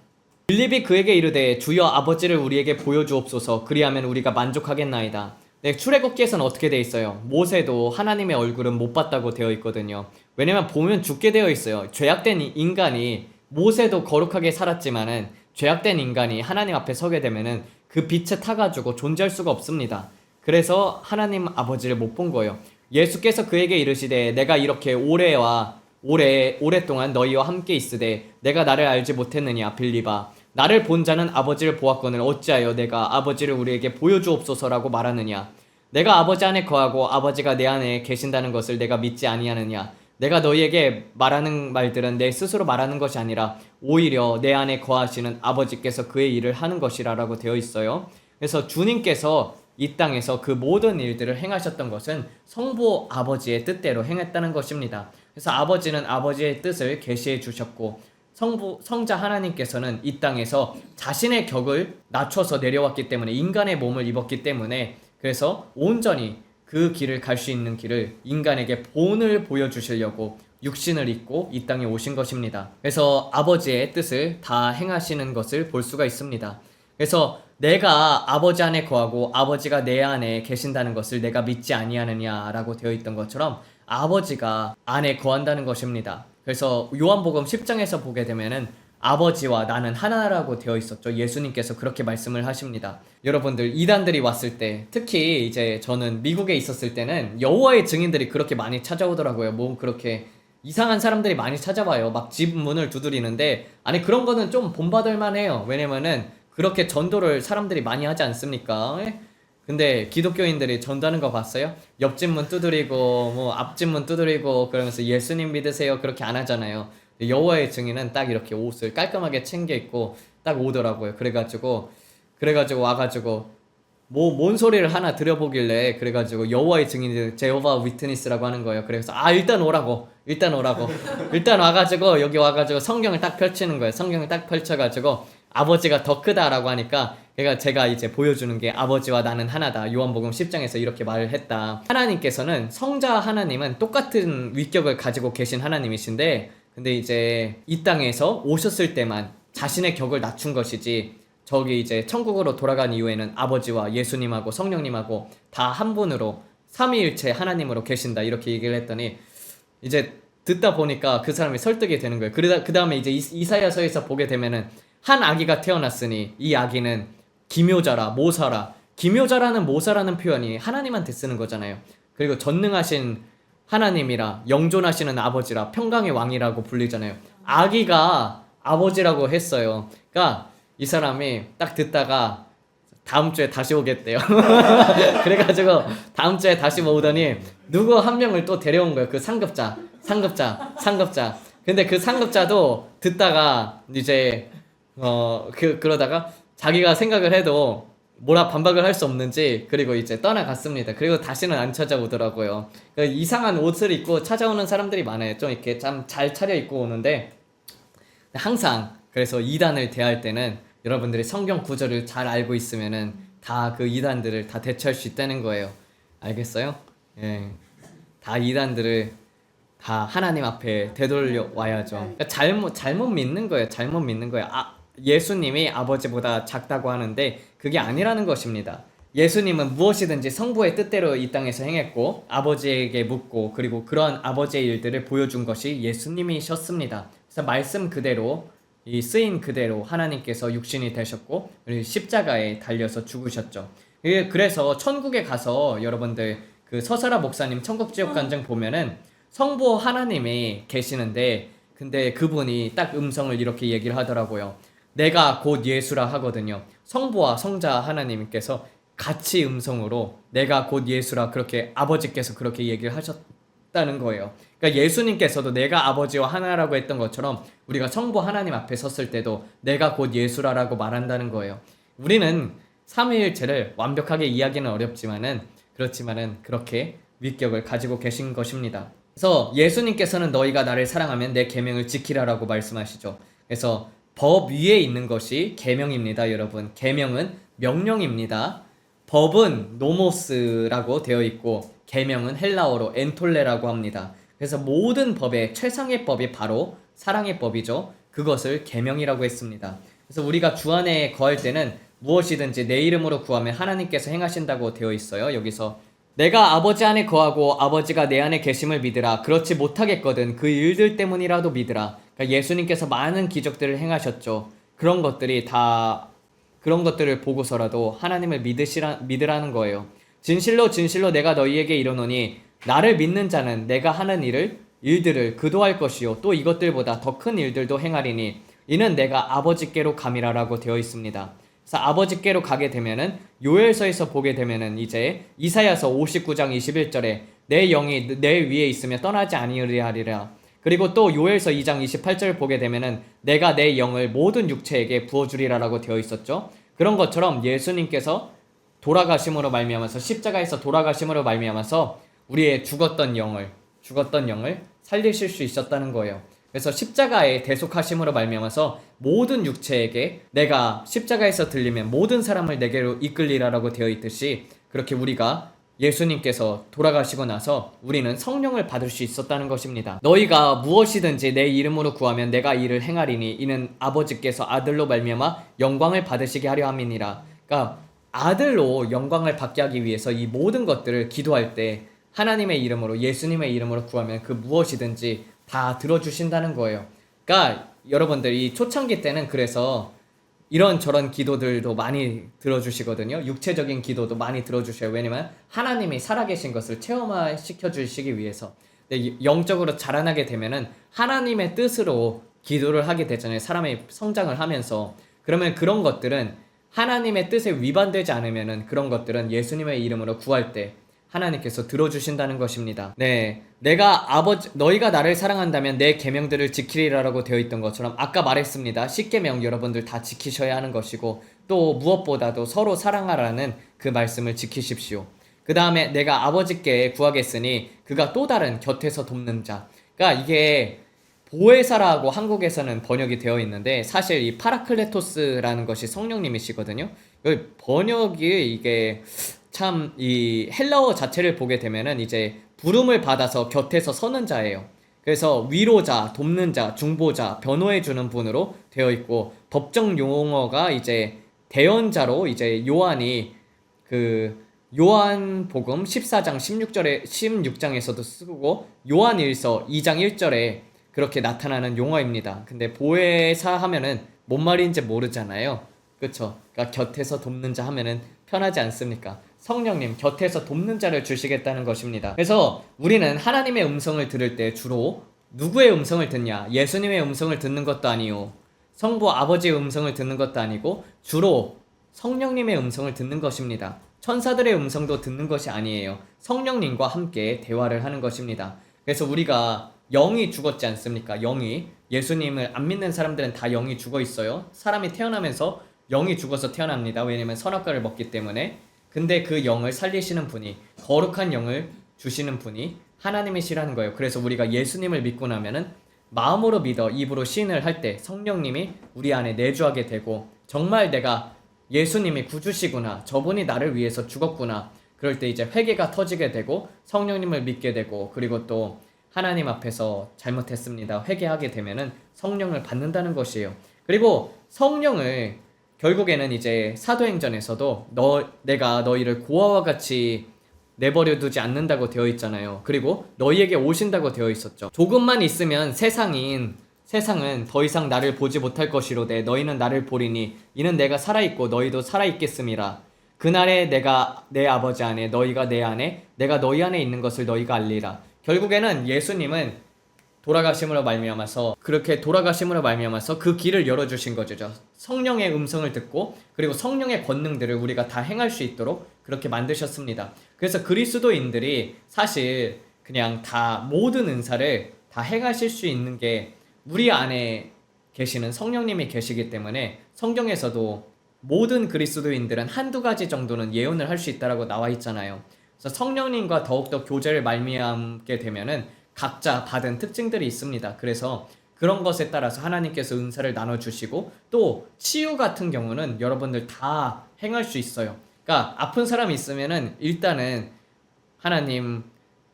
빌립이 그에게 이르되 주여 아버지를 우리에게 보여주옵소서 그리하면 우리가 만족하겠나이다. 네, 출애굽기에서는 어떻게 돼 있어요? 모세도 하나님의 얼굴은 못 봤다고 되어 있거든요. 왜냐면 보면 죽게 되어 있어요. 죄악된 인간이, 모세도 거룩하게 살았지만은 죄악된 인간이 하나님 앞에 서게 되면은 그 빛에 타가지고 존재할 수가 없습니다. 그래서 하나님 아버지를 못 본 거예요. 예수께서 그에게 이르시되 내가 이렇게 오랫동안 너희와 함께 있으되 내가 나를 알지 못했느냐 빌립아, 나를 본 자는 아버지를 보았거늘 어찌하여 내가 아버지를 우리에게 보여주옵소서라고 말하느냐. 내가 아버지 안에 거하고 아버지가 내 안에 계신다는 것을 내가 믿지 아니하느냐. 내가 너희에게 말하는 말들은 내 스스로 말하는 것이 아니라 오히려 내 안에 거하시는 아버지께서 그의 일을 하는 것이라 라고 되어 있어요. 그래서 주님께서 이 땅에서 그 모든 일들을 행하셨던 것은 성부 아버지의 뜻대로 행했다는 것입니다. 그래서 아버지는 아버지의 뜻을 계시해 주셨고 성자 하나님께서는 이 땅에서 자신의 격을 낮춰서 내려왔기 때문에, 인간의 몸을 입었기 때문에, 그래서 온전히 그 길을 갈 수 있는 길을 인간에게 본을 보여주시려고 육신을 입고 이 땅에 오신 것입니다. 그래서 아버지의 뜻을 다 행하시는 것을 볼 수가 있습니다. 그래서 내가 아버지 안에 거하고 아버지가 내 안에 계신다는 것을 내가 믿지 아니하느냐라고 되어 있던 것처럼 아버지가 안에 거한다는 것입니다. 그래서 요한복음 10장에서 보게 되면은 아버지와 나는 하나라고 되어 있었죠. 예수님께서 그렇게 말씀을 하십니다. 여러분들, 이단들이 왔을 때, 특히 이제 저는 미국에 있었을 때는 여호와의 증인들이 그렇게 많이 찾아오더라고요. 뭐 그렇게 이상한 사람들이 많이 찾아와요. 막 집 문을 두드리는데, 아니 그런 거는 좀 본받을 만해요. 왜냐면은 그렇게 전도를 사람들이 많이 하지 않습니까? 근데 기독교인들이 전도하는 거 봤어요? 옆집 문 두드리고 뭐 앞집 문 두드리고 그러면서 예수님 믿으세요 그렇게 안 하잖아요. 여호와의 증인은 딱 이렇게 옷을 깔끔하게 챙겨 입고 딱 오더라고요. 그래가지고 와가지고 뭐 뭔 소리를 하나 들어보길래, 그래가지고 여호와의 증인들 제호바 위트니스라고 하는 거예요. 그래서 일단 오라고 일단 와가지고 여기 와가지고 성경을 딱 펼치는 거예요. 성경을 딱 펼쳐가지고 아버지가 더 크다라고 하니까, 그러니까 제가 이제 보여주는 게 아버지와 나는 하나다. 요한복음 10장에서 이렇게 말을 했다. 하나님께서는, 성자 하나님은 똑같은 위격을 가지고 계신 하나님이신데, 근데 이제 이 땅에서 오셨을 때만 자신의 격을 낮춘 것이지, 저기 이제 천국으로 돌아간 이후에는 아버지와 예수님하고 성령님하고 다 한 분으로 삼위일체 하나님으로 계신다 이렇게 얘기를 했더니, 이제 듣다 보니까 그 사람이 설득이 되는 거예요. 그 다음에 이제 이사야서에서 보게 되면은 한 아기가 태어났으니 이 아기는 기묘자라 모사라, 기묘자라는 모사라는 표현이 하나님한테 쓰는 거잖아요. 그리고 전능하신 하나님이라, 영존하시는 아버지라, 평강의 왕이라고 불리잖아요. 아기가 아버지라고 했어요. 그러니까 이 사람이 딱 듣다가 다음 주에 다시 오겠대요. 그래가지고 다음 주에 다시 오더니 누구 한 명을 또 데려온 거예요. 그 상급자. 근데 그 상급자도 듣다가 이제 그러다가 자기가 생각을 해도 뭐라 반박을 할 수 없는지, 그리고 이제 떠나갔습니다. 그리고 다시는 안 찾아오더라고요. 그러니까 이상한 옷을 입고 찾아오는 사람들이 많아요. 좀 이렇게 참 잘 차려입고 오는데, 항상 그래서 이단을 대할 때는 여러분들이 성경 구절을 잘 알고 있으면은 다 그 이단들을 다 대처할 수 있다는 거예요. 알겠어요? 예. 다 이단들을 다 하나님 앞에 되돌려 와야죠. 그러니까 잘못 믿는 거예요. 예수님이 아버지보다 작다고 하는데 그게 아니라는 것입니다. 예수님은 무엇이든지 성부의 뜻대로 이 땅에서 행했고 아버지에게 묻고, 그리고 그러한 아버지의 일들을 보여준 것이 예수님이셨습니다. 그래서 말씀 그대로, 이 쓰인 그대로 하나님께서 육신이 되셨고 십자가에 달려서 죽으셨죠. 그래서 천국에 가서 여러분들 그 서사라 목사님 천국지옥 간증 보면은 성부 하나님이 계시는데, 근데 그분이 딱 음성을 이렇게 얘기를 하더라고요. 내가 곧 예수라 하거든요. 성부와 성자 하나님께서 같이 음성으로 내가 곧 예수라 그렇게 아버지께서 그렇게 얘기를 하셨다는 거예요. 그러니까 예수님께서도 내가 아버지와 하나라고 했던 것처럼 우리가 성부 하나님 앞에 섰을 때도 내가 곧 예수라라고 말한다는 거예요. 우리는 삼위일체를 완벽하게 이해하기는 어렵지만은 그렇지만은 그렇게 위격을 가지고 계신 것입니다. 그래서 예수님께서는 너희가 나를 사랑하면 내 계명을 지키라라고 말씀하시죠. 그래서 법 위에 있는 것이 계명입니다, 여러분. 계명은 명령입니다. 법은 노모스라고 되어 있고 계명은 헬라어로 엔톨레라고 합니다. 그래서 모든 법의 최상의 법이 바로 사랑의 법이죠. 그것을 계명이라고 했습니다. 그래서 우리가 주 안에 거할 때는 무엇이든지 내 이름으로 구하면 하나님께서 행하신다고 되어 있어요. 여기서 내가 아버지 안에 거하고 아버지가 내 안에 계심을 믿으라. 그렇지 못하겠거든 그 일들 때문이라도 믿으라. 그러니까 예수님께서 많은 기적들을 행하셨죠. 그런 것들을 보고서라도 하나님을 믿으라는 거예요. 진실로 진실로 내가 너희에게 이르노니 나를 믿는 자는 내가 하는 일들을 그도 할 것이요 또 이것들보다 더 큰 일들도 행하리니 이는 내가 아버지께로 감이라라고 되어 있습니다. 그래서 아버지께로 가게 되면은 요엘서에서 보게 되면은 이제 이사야서 59장 21절에 내 영이 내 위에 있으며 떠나지 아니하리라. 그리고 또 요엘서 2장 28절 보게 되면은 내가 내 영을 모든 육체에게 부어주리라라고 되어 있었죠. 그런 것처럼 예수님께서 돌아가심으로 말미암아서 십자가에서 돌아가심으로 말미암아서 우리의 죽었던 영을 살리실 수 있었다는 거예요. 그래서 십자가의 대속하심으로 말미암아서 모든 육체에게 내가 십자가에서 들리면 모든 사람을 내게로 이끌리라라고 되어 있듯이 그렇게 우리가 예수님께서 돌아가시고 나서 우리는 성령을 받을 수 있었다는 것입니다. 너희가 무엇이든지 내 이름으로 구하면 내가 이를 행하리니 이는 아버지께서 아들로 말미암아 영광을 받으시게 하려 함이니라. 그러니까 아들로 영광을 받게 하기 위해서 이 모든 것들을 기도할 때 하나님의 이름으로 예수님의 이름으로 구하면 그 무엇이든지 다 들어주신다는 거예요. 그러니까 여러분들 이 초창기 때는 그래서 이런저런 기도들도 많이 들어주시거든요. 육체적인 기도도 많이 들어주셔요. 왜냐면 하나님이 살아계신 것을 체험시켜 주시기 위해서. 근데 영적으로 자라나게 되면은 하나님의 뜻으로 기도를 하게 되잖아요. 사람의 성장을 하면서. 그러면 그런 것들은 하나님의 뜻에 위반되지 않으면은 그런 것들은 예수님의 이름으로 구할 때 하나님께서 들어주신다는 것입니다. 네, 너희가 나를 사랑한다면 내 계명들을 지키리라라고 되어 있던 것처럼 아까 말했습니다. 10계명 여러분들 다 지키셔야 하는 것이고 또 무엇보다도 서로 사랑하라는 그 말씀을 지키십시오. 그 다음에 내가 아버지께 구하겠으니 그가 또 다른 곁에서 돕는 자. 그러니까 이게 보혜사라고 한국에서는 번역이 되어 있는데 사실 이 파라클레토스라는 것이 성령님이시거든요. 여기 번역이 이게 참 이 헬라어 자체를 보게 되면은 이제 부름을 받아서 곁에서 서는 자예요. 그래서 위로자, 돕는 자, 중보자, 변호해주는 분으로 되어 있고 법정 용어가 이제 대언자로 이제 요한이 그 요한복음 14장 16장에서도 쓰고 요한일서 2장 1절에 그렇게 나타나는 용어입니다. 근데 보혜사 하면은 뭔 말인지 모르잖아요. 그쵸? 그러니까 곁에서 돕는 자 하면은 편하지 않습니까? 성령님 곁에서 돕는 자를 주시겠다는 것입니다. 그래서 우리는 하나님의 음성을 들을 때 주로 누구의 음성을 듣냐? 예수님의 음성을 듣는 것도 아니요. 성부 아버지의 음성을 듣는 것도 아니고 주로 성령님의 음성을 듣는 것입니다. 천사들의 음성도 듣는 것이 아니에요. 성령님과 함께 대화를 하는 것입니다. 그래서 우리가 영이 죽었지 않습니까? 영이 예수님을 안 믿는 사람들은 다 영이 죽어 있어요. 사람이 태어나면서 영이 죽어서 태어납니다. 왜냐면 선악과를 먹기 때문에. 근데 그 영을 살리시는 분이 거룩한 영을 주시는 분이 하나님이시라는 거예요. 그래서 우리가 예수님을 믿고 나면은 마음으로 믿어 입으로 시인을 할 때 성령님이 우리 안에 내주하게 되고 정말 내가 예수님이 구주시구나. 저분이 나를 위해서 죽었구나. 그럴 때 이제 회개가 터지게 되고 성령님을 믿게 되고 그리고 또 하나님 앞에서 잘못했습니다. 회개하게 되면은 성령을 받는다는 것이에요. 그리고 성령을 결국에는 이제 사도행전에서도 내가 너희를 고아와 같이 내버려 두지 않는다고 되어 있잖아요. 그리고 너희에게 오신다고 되어 있었죠. 조금만 있으면 세상은 더 이상 나를 보지 못할 것이로되 너희는 나를 보리니 이는 내가 살아있고 너희도 살아있겠음이라. 그날에 내가 내 아버지 안에 너희가 내 안에 내가 너희 안에 있는 것을 너희가 알리라. 결국에는 예수님은 돌아가심으로 말미암아서 그렇게 돌아가심으로 말미암아서 그 길을 열어주신 거죠. 성령의 음성을 듣고 그리고 성령의 권능들을 우리가 다 행할 수 있도록 그렇게 만드셨습니다. 그래서 그리스도인들이 사실 그냥 다 모든 은사를 다 행하실 수 있는 게 우리 안에 계시는 성령님이 계시기 때문에 성경에서도 모든 그리스도인들은 한두 가지 정도는 예언을 할 수 있다라고 나와 있잖아요. 그래서 성령님과 더욱더 교제를 말미암게 되면은 각자 받은 특징들이 있습니다. 그래서 그런 것에 따라서 하나님께서 은사를 나눠주시고 또 치유 같은 경우는 여러분들 다 행할 수 있어요. 그러니까 아픈 사람이 있으면은 일단은 하나님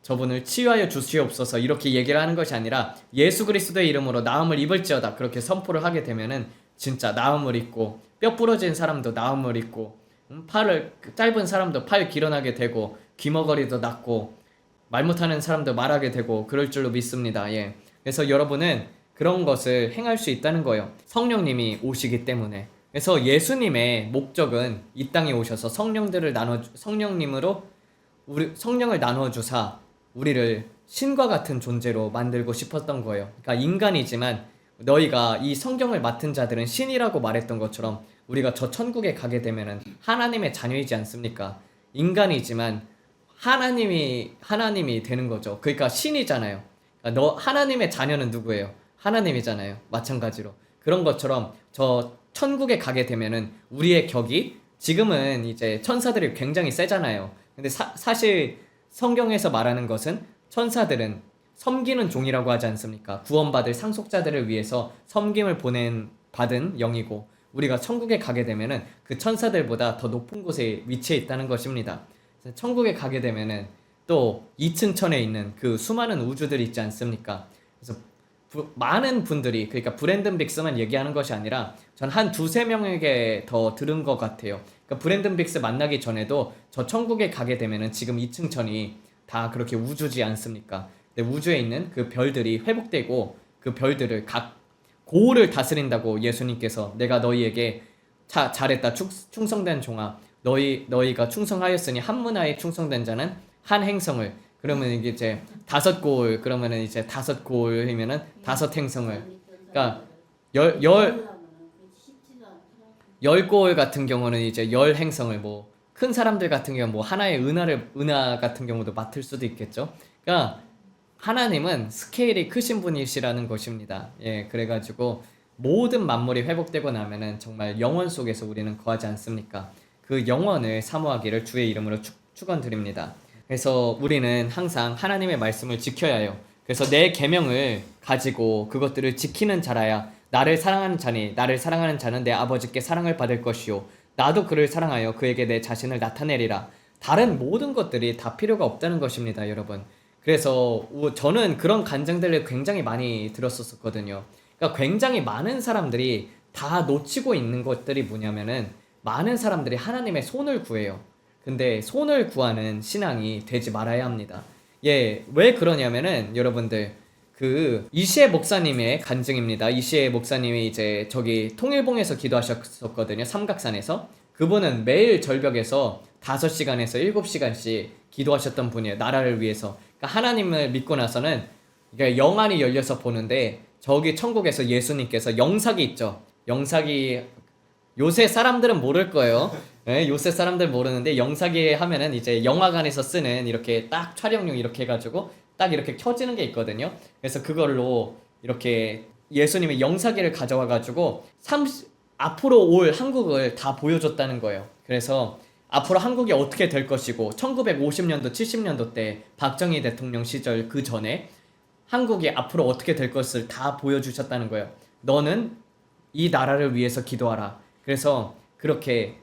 저분을 치유하여 주시옵소서 이렇게 얘기를 하는 것이 아니라 예수 그리스도의 이름으로 나음을 입을지어다 그렇게 선포를 하게 되면은 진짜 나음을 입고 뼈 부러진 사람도 나음을 입고 팔을 짧은 사람도 팔 길어나게 되고 귀머거리도 낫고 말 못하는 사람도 말하게 되고 그럴 줄로 믿습니다. 예. 그래서 여러분은 그런 것을 행할 수 있다는 거예요. 성령님이 오시기 때문에. 그래서 예수님의 목적은 이 땅에 오셔서 성령님으로 우리 성령을 나눠 주사 우리를 신과 같은 존재로 만들고 싶었던 거예요. 그러니까 인간이지만 너희가 이 성경을 맡은 자들은 신이라고 말했던 것처럼 우리가 저 천국에 가게 되면은 하나님의 자녀이지 않습니까? 인간이지만 하나님이 되는 거죠. 그러니까 신이잖아요. 그러니까 하나님의 자녀는 누구예요? 하나님이잖아요. 마찬가지로 그런 것처럼 저 천국에 가게 되면은 우리의 격이 지금은 이제 천사들이 굉장히 세잖아요. 근데 사실 성경에서 말하는 것은 천사들은 섬기는 종이라고 하지 않습니까? 구원받을 상속자들을 위해서 섬김을 받은 영이고 우리가 천국에 가게 되면은 그 천사들보다 더 높은 곳에 위치해 있다는 것입니다. 천국에 가게 되면은 또 2층 천에 있는 그 수많은 우주들이 있지 않습니까? 그래서 많은 분들이 그러니까 브랜든 빅스만 얘기하는 것이 아니라 전 한 두세 명에게 더 들은 것 같아요. 그러니까 브랜든 빅스 만나기 전에도 저 천국에 가게 되면은 지금 2층 천이 다 그렇게 우주지 않습니까? 근데 우주에 있는 그 별들이 회복되고 그 별들을 각 고을을 다스린다고 예수님께서 내가 너희에게 잘했다 충성된 종아 너희가 충성하였으니 한 문화에 충성된 자는 한 행성을 그러면 이제 5고을 그러면은 이제 5고을이면은 5행성을 그러니까 열 고을 같은 경우는 이제 10행성을 뭐 큰 사람들 같은 경우 뭐 하나의 은하 같은 경우도 맡을 수도 있겠죠. 그러니까 하나님은 스케일이 크신 분이시라는 것입니다. 예, 그래가지고 모든 만물이 회복되고 나면은 정말 영원 속에서 우리는 거하지 않습니까? 그 영원을 사모하기를 주의 이름으로 축원드립니다. 그래서 우리는 항상 하나님의 말씀을 지켜야 해요. 그래서 내 계명을 가지고 그것들을 지키는 자라야 나를 사랑하는 자는 내 아버지께 사랑을 받을 것이요 나도 그를 사랑하여 그에게 내 자신을 나타내리라. 다른 모든 것들이 다 필요가 없다는 것입니다, 여러분. 그래서 저는 그런 간증들을 굉장히 많이 들었었거든요. 그러니까 굉장히 많은 사람들이 다 놓치고 있는 것들이 뭐냐면은 많은 사람들이 하나님의 손을 구해요. 근데 손을 구하는 신앙이 되지 말아야 합니다. 예, 왜 그러냐면은 여러분들 그 이시애 목사님의 간증입니다. 이시애 목사님이 이제 저기 통일봉에서 기도하셨었거든요. 삼각산에서. 그분은 매일 절벽에서 5시간에서 7시간씩 기도하셨던 분이에요. 나라를 위해서. 그러니까 하나님을 믿고 나서는 영안이 열려서 보는데 저기 천국에서 예수님께서 영사기 있죠. 영사기 요새 사람들은 모를 거예요. 네, 요새 사람들 모르는데 영사기 하면은 이제 영화관에서 쓰는 이렇게 딱 촬영용 이렇게 해가지고 딱 이렇게 켜지는 게 있거든요. 그래서 그걸로 이렇게 예수님의 영사기를 가져와가지고 앞으로 올 한국을 다 보여줬다는 거예요. 그래서 앞으로 한국이 어떻게 될 것이고 1950년도 70년도 때 박정희 대통령 시절 그 전에 한국이 앞으로 어떻게 될 것을 다 보여주셨다는 거예요. 너는 이 나라를 위해서 기도하라. 그래서 그렇게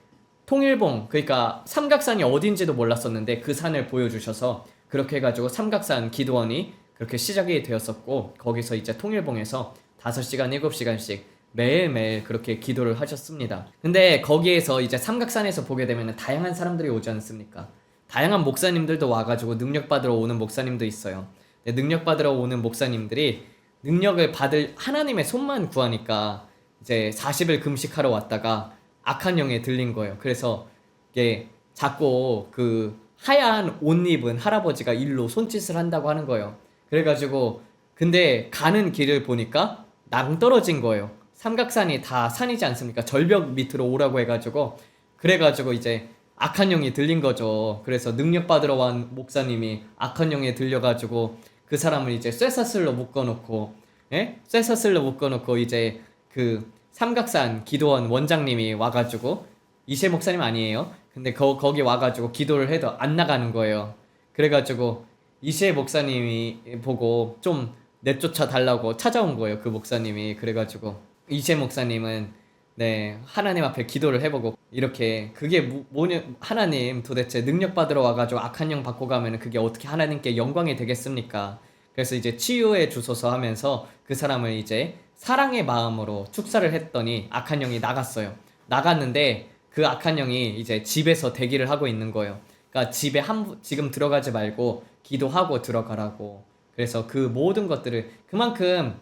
통일봉 그러니까 삼각산이 어딘지도 몰랐었는데 그 산을 보여주셔서 그렇게 해가지고 삼각산 기도원이 그렇게 시작이 되었었고 거기서 이제 통일봉에서 5시간 7시간씩 매일매일 그렇게 기도를 하셨습니다. 근데 거기에서 이제 삼각산에서 보게 되면 다양한 사람들이 오지 않습니까? 다양한 목사님들도 와가지고 능력받으러 오는 목사님도 있어요. 능력받으러 오는 목사님들이 능력을 받을 하나님의 손만 구하니까 이제 40일 금식하러 왔다가 악한 영에 들린 거예요. 그래서 이게 자꾸 그 하얀 옷 입은 할아버지가 일로 손짓을 한다고 하는 거예요. 그래가지고 근데 가는 길을 보니까 낭떠러진 거예요. 삼각산이 다 산이지 않습니까? 절벽 밑으로 오라고 해가지고 그래가지고 이제 악한 영이 들린 거죠. 그래서 능력 받으러 온 목사님이 악한 영에 들려가지고 그 사람을 이제 쇠사슬로 묶어놓고, 예? 쇠사슬로 묶어놓고 이제 그 삼각산 기도원 원장님이 와가지고 이세 목사님 아니에요. 근데 거기 와가지고 기도를 해도 안 나가는 거예요. 그래가지고 이세 목사님이 보고 좀 내쫓아 달라고 찾아온 거예요. 그 목사님이. 그래가지고 이세 목사님은 네 하나님 앞에 기도를 해보고 이렇게 그게 뭐냐 하나님 도대체 능력 받으러 와가지고 악한 영 받고 가면은 그게 어떻게 하나님께 영광이 되겠습니까? 그래서 이제 치유해 주소서 하면서 그 사람을 이제 사랑의 마음으로 축사를 했더니 악한 영이 나갔어요. 나갔는데 그 악한 영이 이제 집에서 대기를 하고 있는 거예요. 그러니까 집에 지금 들어가지 말고 기도하고 들어가라고. 그래서 그 모든 것들을 그만큼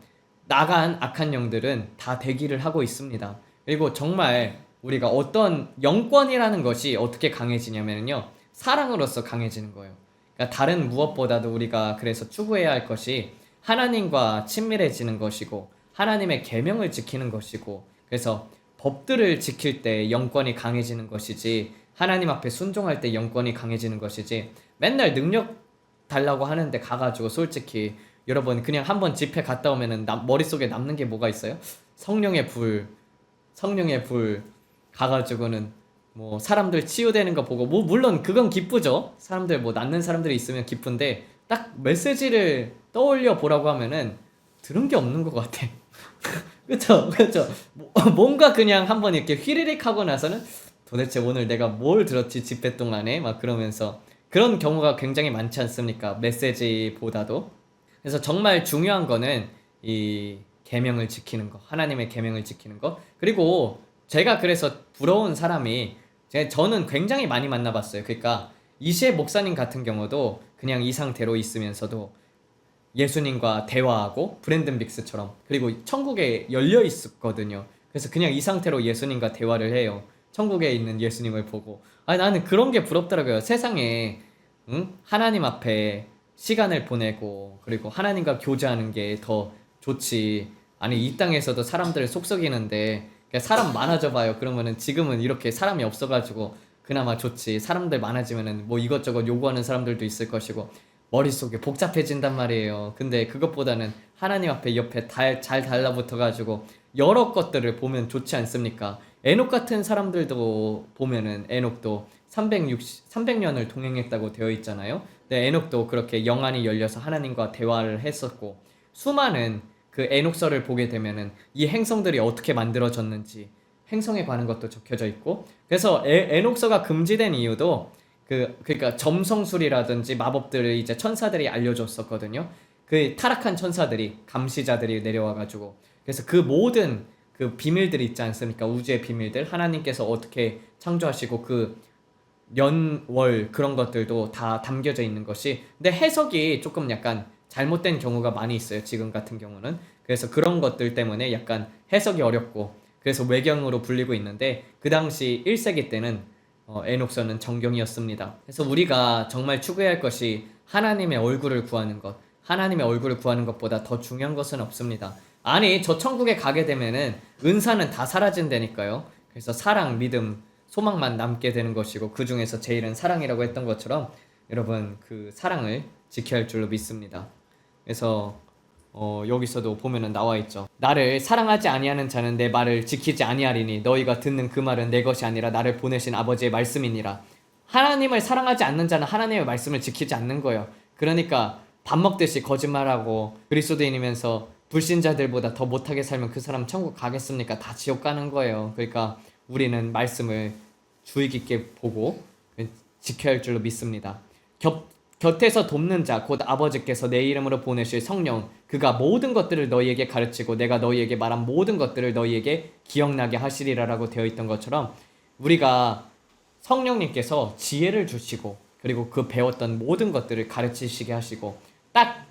나간 악한 영들은 다 대기를 하고 있습니다. 그리고 정말 우리가 어떤 영권이라는 것이 어떻게 강해지냐면요. 사랑으로서 강해지는 거예요. 그러니까 다른 무엇보다도 우리가 그래서 추구해야 할 것이 하나님과 친밀해지는 것이고 하나님의 계명을 지키는 것이고 그래서 법들을 지킬 때 영권이 강해지는 것이지 하나님 앞에 순종할 때 영권이 강해지는 것이지 맨날 능력 달라고 하는데 가가지고 솔직히 여러분 그냥 한번 집회 갔다 오면은 머릿속에 남는 게 뭐가 있어요? 성령의 불 가가지고는 뭐 사람들 치유되는 거 보고 뭐 물론 그건 기쁘죠. 사람들 뭐 낫는 사람들이 있으면 기쁜데 딱 메시지를 떠올려 보라고 하면은 들은 게 없는 것 같아. 그쵸? 그쵸? 뭔가 그냥 한번 이렇게 휘리릭 하고 나서는 도대체 오늘 내가 뭘 들었지 집회 동안에 막 그러면서 그런 경우가 굉장히 많지 않습니까? 메시지보다도. 그래서 정말 중요한 거는 이 계명을 지키는 거, 하나님의 계명을 지키는 거. 그리고 제가 그래서 부러운 사람이 저는 굉장히 많이 만나봤어요. 그러니까 이시의 목사님 같은 경우도 그냥 이 상태로 있으면서도 예수님과 대화하고 브랜든 빅스처럼 그리고 천국에 열려 있었거든요. 그래서 그냥 이 상태로 예수님과 대화를 해요. 천국에 있는 예수님을 보고 나는 그런 게 부럽더라고요. 세상에 하나님 앞에 시간을 보내고 그리고 하나님과 교제하는 게 더 좋지. 아니 이 땅에서도 사람들을 속썩이는데 사람 많아져 봐요. 그러면은 지금은 이렇게 사람이 없어가지고 그나마 좋지. 사람들 많아지면은 뭐 이것저것 요구하는 사람들도 있을 것이고 머릿속에 복잡해진단 말이에요. 근데 그것보다는 하나님 앞에 옆에 잘 달라붙어가지고 여러 것들을 보면 좋지 않습니까? 에녹 같은 사람들도 보면은 에녹도 300년을 동행했다고 되어 있잖아요. 근데 에녹도 그렇게 영안이 열려서 하나님과 대화를 했었고 수많은 그 에녹서를 보게 되면은 이 행성들이 어떻게 만들어졌는지 행성에 관한 것도 적혀져 있고 그래서 에녹서가 금지된 이유도 그러니까 점성술이라든지 마법들을 이제 천사들이 알려줬었거든요. 그 타락한 천사들이 감시자들이 내려와가지고 그래서 그 모든 그 비밀들이 있지 않습니까? 우주의 비밀들 하나님께서 어떻게 창조하시고 그 연월 그런 것들도 다 담겨져 있는 것이 근데 해석이 조금 약간 잘못된 경우가 많이 있어요. 지금 같은 경우는 그래서 그런 것들 때문에 약간 해석이 어렵고 그래서 외경으로 불리고 있는데 그 당시 1세기 때는 에녹서는 정경이었습니다. 그래서 우리가 정말 추구해야 할 것이 하나님의 얼굴을 구하는 것 하나님의 얼굴을 구하는 것보다 더 중요한 것은 없습니다. 아니 저 천국에 가게 되면은 은사는 다 사라진다니까요. 그래서 사랑, 믿음, 소망만 남게 되는 것이고 그 중에서 제일은 사랑이라고 했던 것처럼 여러분 그 사랑을 지켜야 할 줄로 믿습니다. 그래서 여기서도 보면은 나와 있죠. 나를 사랑하지 아니하는 자는 내 말을 지키지 아니하리니 너희가 듣는 그 말은 내 것이 아니라 나를 보내신 아버지의 말씀이니라. 하나님을 사랑하지 않는 자는 하나님의 말씀을 지키지 않는 거예요. 그러니까 밥 먹듯이 거짓말하고 그리스도인이면서 불신자들보다 더 못하게 살면 그 사람 천국 가겠습니까? 다 지옥 가는 거예요. 그러니까 우리는 말씀을 주의 깊게 보고 지켜야 할 줄로 믿습니다. 곁에서 돕는 자 곧 아버지께서 내 이름으로 보내실 성령 그가 모든 것들을 너희에게 가르치고 내가 너희에게 말한 모든 것들을 너희에게 기억나게 하시리라라고 되어 있던 것처럼 우리가 성령님께서 지혜를 주시고 그리고 그 배웠던 모든 것들을 가르치시게 하시고 딱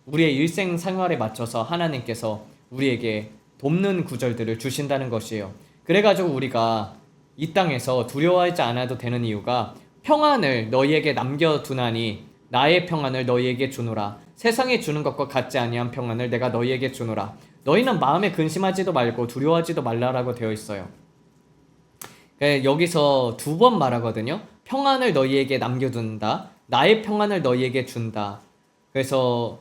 우리의 일생생활에 맞춰서 하나님께서 우리에게 돕는 구절들을 주신다는 것이에요. 그래가지고 우리가 이 땅에서 두려워하지 않아도 되는 이유가 평안을 너희에게 남겨두나니 나의 평안을 너희에게 주노라. 세상이 주는 것과 같지 아니한 평안을 내가 너희에게 주노라. 너희는 마음에 근심하지도 말고 두려워하지도 말라라고 되어 있어요. 여기서 두 번 말하거든요. 평안을 너희에게 남겨둔다. 나의 평안을 너희에게 준다. 그래서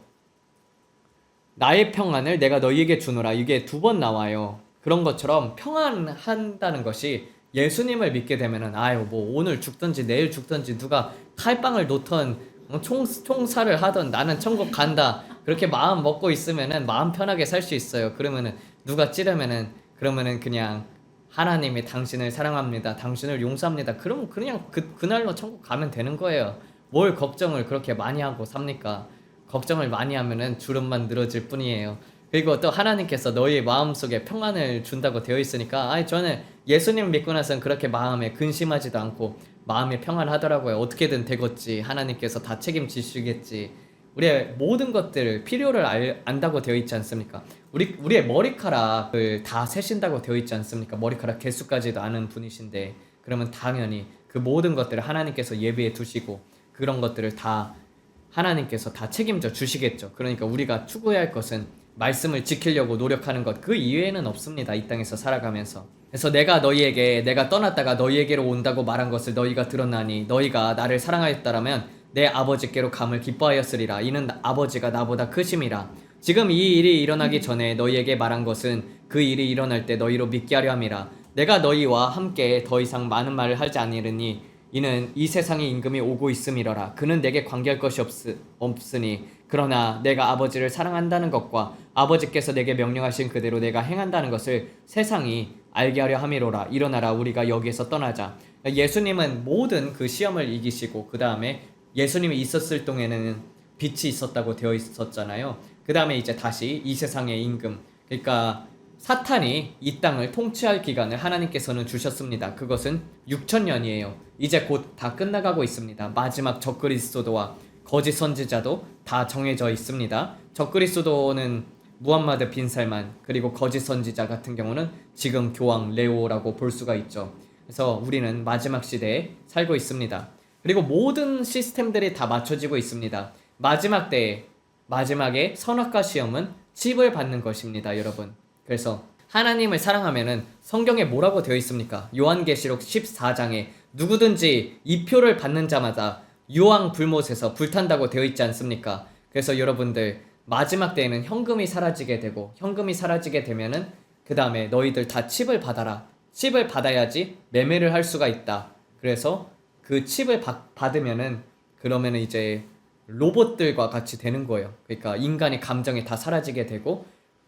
나의 평안을 내가 너희에게 주노라. 이게 두 번 나와요. 그런 것처럼 평안한다는 것이 예수님을 믿게 되면은 아유 뭐 오늘 죽든지 내일 죽든지 누가 칼빵을 놓던 총살을 하던 나는 천국 간다. 그렇게 마음 먹고 있으면은 마음 편하게 살 수 있어요. 그러면은 누가 찌르면은 그러면은 그냥 하나님이 당신을 사랑합니다. 당신을 용서합니다. 그럼 그냥 그날로 천국 가면 되는 거예요. 뭘 걱정을 그렇게 많이 하고 삽니까? 걱정을 많이 하면은 주름만 늘어질 뿐이에요. 그리고 또 하나님께서 너희 마음속에 평안을 준다고 되어 있으니까 저는 예수님 믿고 나서는 그렇게 마음에 근심하지도 않고 마음이 평안하더라고요. 어떻게든 되겠지. 하나님께서 다 책임지시겠지. 우리의 모든 것들 필요를 안다고 되어 있지 않습니까? 우리의 머리카락을 다 세신다고 되어 있지 않습니까? 머리카락 개수까지도 아는 분이신데 그러면 당연히 그 모든 것들을 하나님께서 예비해 두시고 그런 것들을 다 하나님께서 다 책임져 주시겠죠. 그러니까 우리가 추구해야 할 것은 말씀을 지키려고 노력하는 것, 그 이외에는 없습니다. 이 땅에서 살아가면서. 그래서 내가 떠났다가 너희에게로 온다고 말한 것을 너희가 들었나니 너희가 나를 사랑하였다라면 내 아버지께로 감을 기뻐하였으리라. 이는 아버지가 나보다 크심이라. 지금 이 일이 일어나기 전에 너희에게 말한 것은 그 일이 일어날 때 너희로 믿게 하려 함이라. 내가 너희와 함께 더 이상 많은 말을 하지 아니하리니 이는 이 세상의 임금이 오고 있음이러라. 그는 내게 관계할 것이 없으니 그러나 내가 아버지를 사랑한다는 것과 아버지께서 내게 명령하신 그대로 내가 행한다는 것을 세상이 알게 하려 함이로라. 일어나라 우리가 여기에서 떠나자. 예수님은 모든 그 시험을 이기시고 그 다음에 예수님이 있었을 동에는 빛이 있었다고 되어 있었잖아요. 그 다음에 이제 다시 이 세상의 임금, 그러니까 사탄이 이 땅을 통치할 기간을 하나님께서는 주셨습니다. 그것은 6,000년이에요. 이제 곧 다 끝나가고 있습니다. 마지막 적그리스도와 거짓 선지자도 다 정해져 있습니다. 적그리스도는 무함마드 빈 살만, 그리고 거짓 선지자 같은 경우는 지금 교황 레오라고 볼 수가 있죠. 그래서 우리는 마지막 시대에 살고 있습니다. 그리고 모든 시스템들이 다 맞춰지고 있습니다. 마지막 때에 마지막에 선악과 시험은 칩을 받는 것입니다, 여러분. 그래서 하나님을 사랑하면은 성경에 뭐라고 되어 있습니까? 요한계시록 14장에 누구든지 이 표를 받는 자마다 유황 불못에서 불탄다고 되어 있지 않습니까? 그래서 여러분들 마지막 때에는 현금이 사라지게 되고 현금이 사라지게 되면은 그 다음에 너희들 다 칩을 받아라. 칩을 받아야지 매매를 할 수가 있다. 그래서 그 칩을 받으면은 그러면은 이제 로봇들과 같이 되는 거예요. 그러니까 인간의 감정이 다 사라지게 되고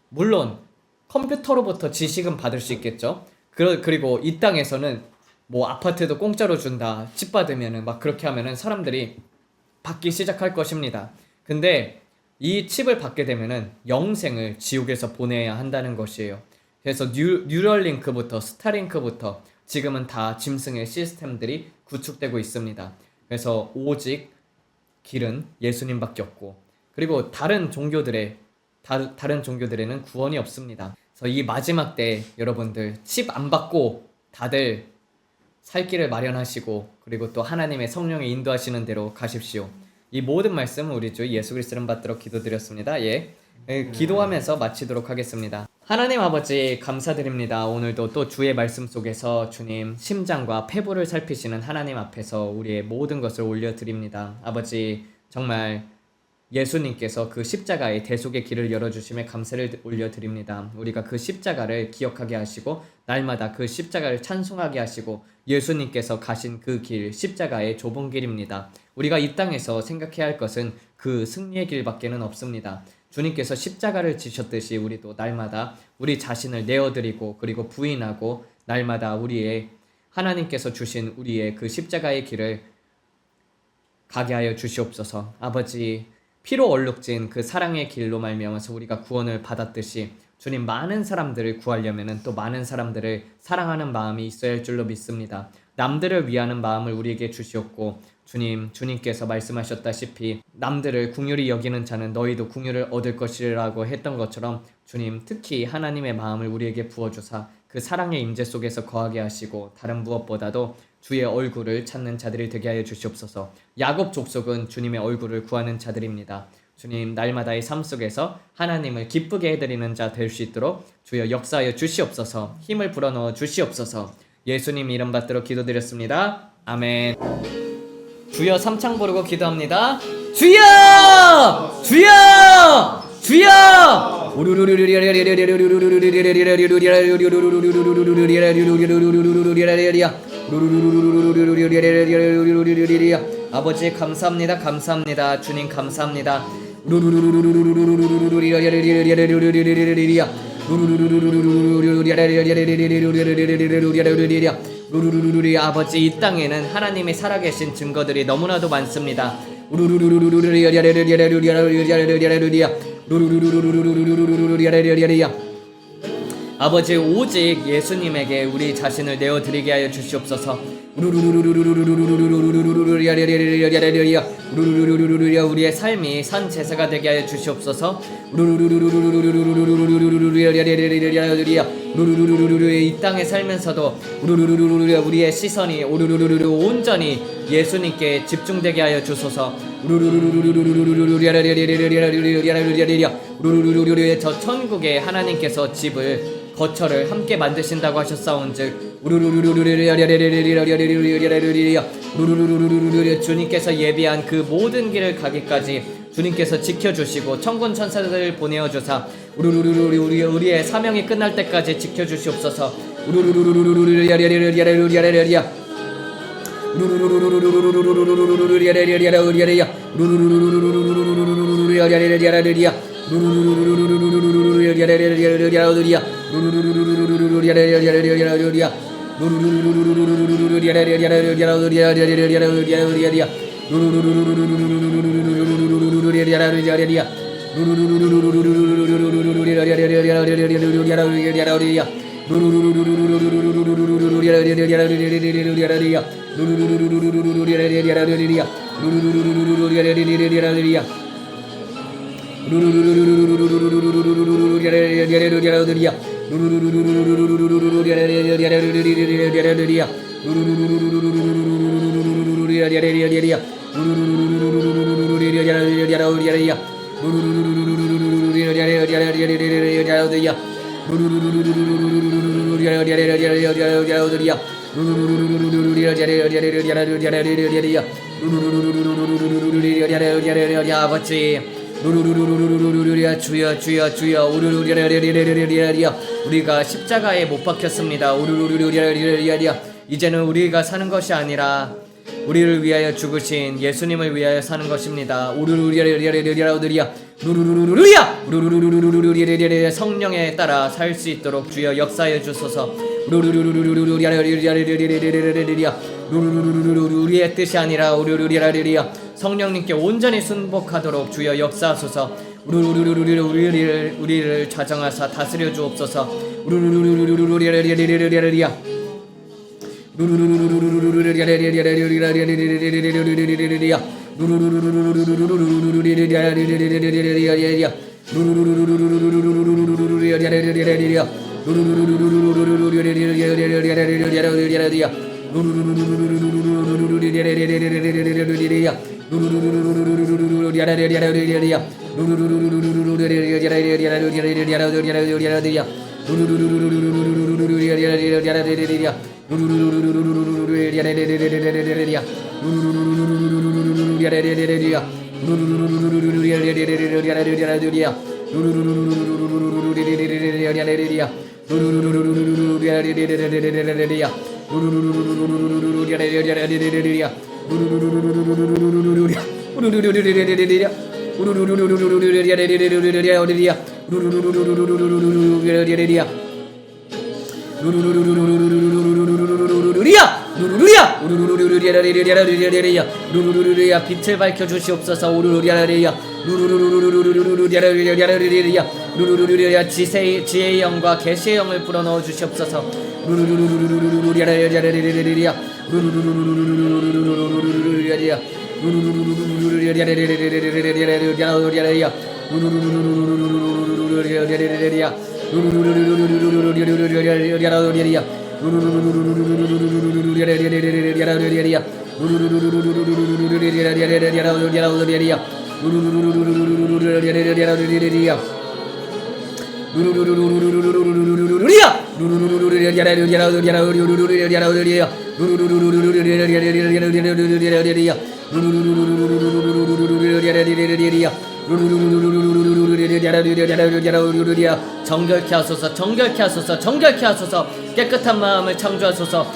물론 컴퓨터로부터 지식은 받을 수 있겠죠. 그리고 이 땅에서는 뭐 아파트도 공짜로 준다. 칩 받으면은 막 그렇게 하면은 사람들이 받기 시작할 것입니다. 근데 이 칩을 받게 되면은 영생을 지옥에서 보내야 한다는 것이에요. 그래서 뉴럴링크부터 스타링크부터 지금은 다 짐승의 시스템들이 구축되고 있습니다. 그래서 오직 길은 예수님밖에 없고 그리고 다른 종교들에는 구원이 없습니다. 그래서 이 마지막 때 여러분들 칩 안 받고 다들 살 길을 마련하시고 그리고 또 하나님의 성령이 인도하시는 대로 가십시오. 이 모든 말씀 우리 주 예수 그리스도를 받들어 기도드렸습니다. 기도하면서 마치도록 하겠습니다. 하나님 아버지 감사드립니다. 오늘도 또 주의 말씀 속에서 주님 심장과 폐부를 살피시는 하나님 앞에서 우리의 모든 것을 올려드립니다. 아버지 정말 예수님께서 그 십자가의 대속의 길을 열어주심에 감사를 올려드립니다. 우리가 그 십자가를 기억하게 하시고 날마다 그 십자가를 찬송하게 하시고 예수님께서 가신 그 길, 십자가의 좁은 길입니다. 우리가 이 땅에서 생각해야 할 것은 그 승리의 길밖에는 없습니다. 주님께서 십자가를 지셨듯이 우리도 날마다 우리 자신을 내어드리고 그리고 부인하고 날마다 우리의 하나님께서 주신 우리의 그 십자가의 길을 가게 하여 주시옵소서. 아버지 피로 얼룩진 그 사랑의 길로 말미암아서 우리가 구원을 받았듯이 주님 많은 사람들을 구하려면은 또 많은 사람들을 사랑하는 마음이 있어야 할 줄로 믿습니다. 남들을 위하는 마음을 우리에게 주시옵고 주님께서 말씀하셨다시피 남들을 긍휼히 여기는 자는 너희도 긍휼을 얻을 것이라고 했던 것처럼 주님 특히 하나님의 마음을 우리에게 부어주사 그 사랑의 임재 속에서 거하게 하시고 다른 무엇보다도 주의 얼굴을 찾는 자들이 되게 하여 주시옵소서. 야곱 족속은 주님의 얼굴을 구하는 자들입니다. 주님, 날마다의 삶 속에서 하나님을 기쁘게 해드리는 자 될 수 있도록 주여 역사하여 주시옵소서. 힘을 불어넣어 주시옵소서. 예수님 이름 받들어 기도드렸습니다. 아멘. 주여 삼창 부르고 기도합니다. 주여! 주여! 주여! 아버지 감사합니다. 감사합니다. 주님 감사합니다. 아버지, 이 땅에는 하나님이 살아계신 증거들이 너무나도 많습니다. 아버지, 오직 예수님에게 우리 자신을 내어드리게 하여 주시옵소서. 우리의 삶이 산 제사가 되게 하여 주시옵소서. 이 땅에 살면서도 우리의 시선이 온전히 예수님께 집중되게 하여 주소서. 저 천국에 하나님께서 집을 거처를 함께 만드신다고 하셨사온즉 주님께서 예비한 그 모든 길을 가기까지 주님께서 지켜주시고 천군 천사들을 보내어 주사 우리의 사명이 끝날 때까지 지켜주시옵소서. 아버지, 주여 주여 주여 우리가 십자가에 못 박혔습니다. 이제는 우리가 사는 것이 아니라 우리를 위하여 죽으신 예수님을 위하여 사는 것입니다. 성령에 따라 살 수 있도록 주여 역사하여 주소서. 우리의 뜻이 아니라 성령님께 온전히 순복하도록 주여 역사하소서. 우리를 자정하사 다스려 주옵소서. 빛을 밝혀 주시옵소서. 지혜의 영과 계시의 영을 불어넣어 주시옵소서. 정결케 하소서, 정결케 하소서, 정결케 하소서. 깨끗한 마음을 창조하소서.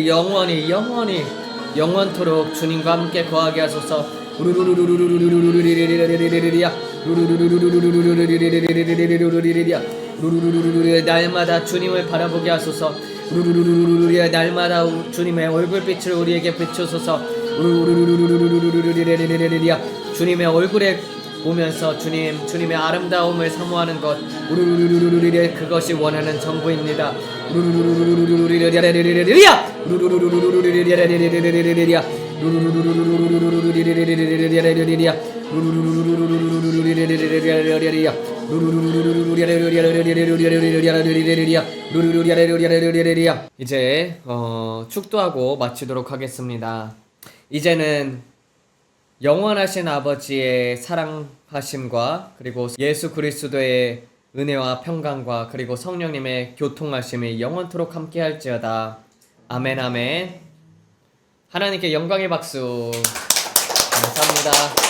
영원히 영원히 영원토록 주님과 함께 거하게 하소서. 날마다 주님을 바라보게 하소서. 날마다 주님의 얼굴빛을 우리에게 비추소서. 주님의 얼굴에 보면서 주님의 아름다움을 사모하는 것, 그것이 원하는 전부입니다. 이제 축도하고 마치도록 하겠습니다. 이제는 영원하신 아버지의 사랑하심과 그리고 예수 그리스도의 은혜와 평강과 그리고 성령님의 교통하심이 영원토록 함께할지어다. 아멘 아멘. 하나님께 영광의 박수. 감사합니다.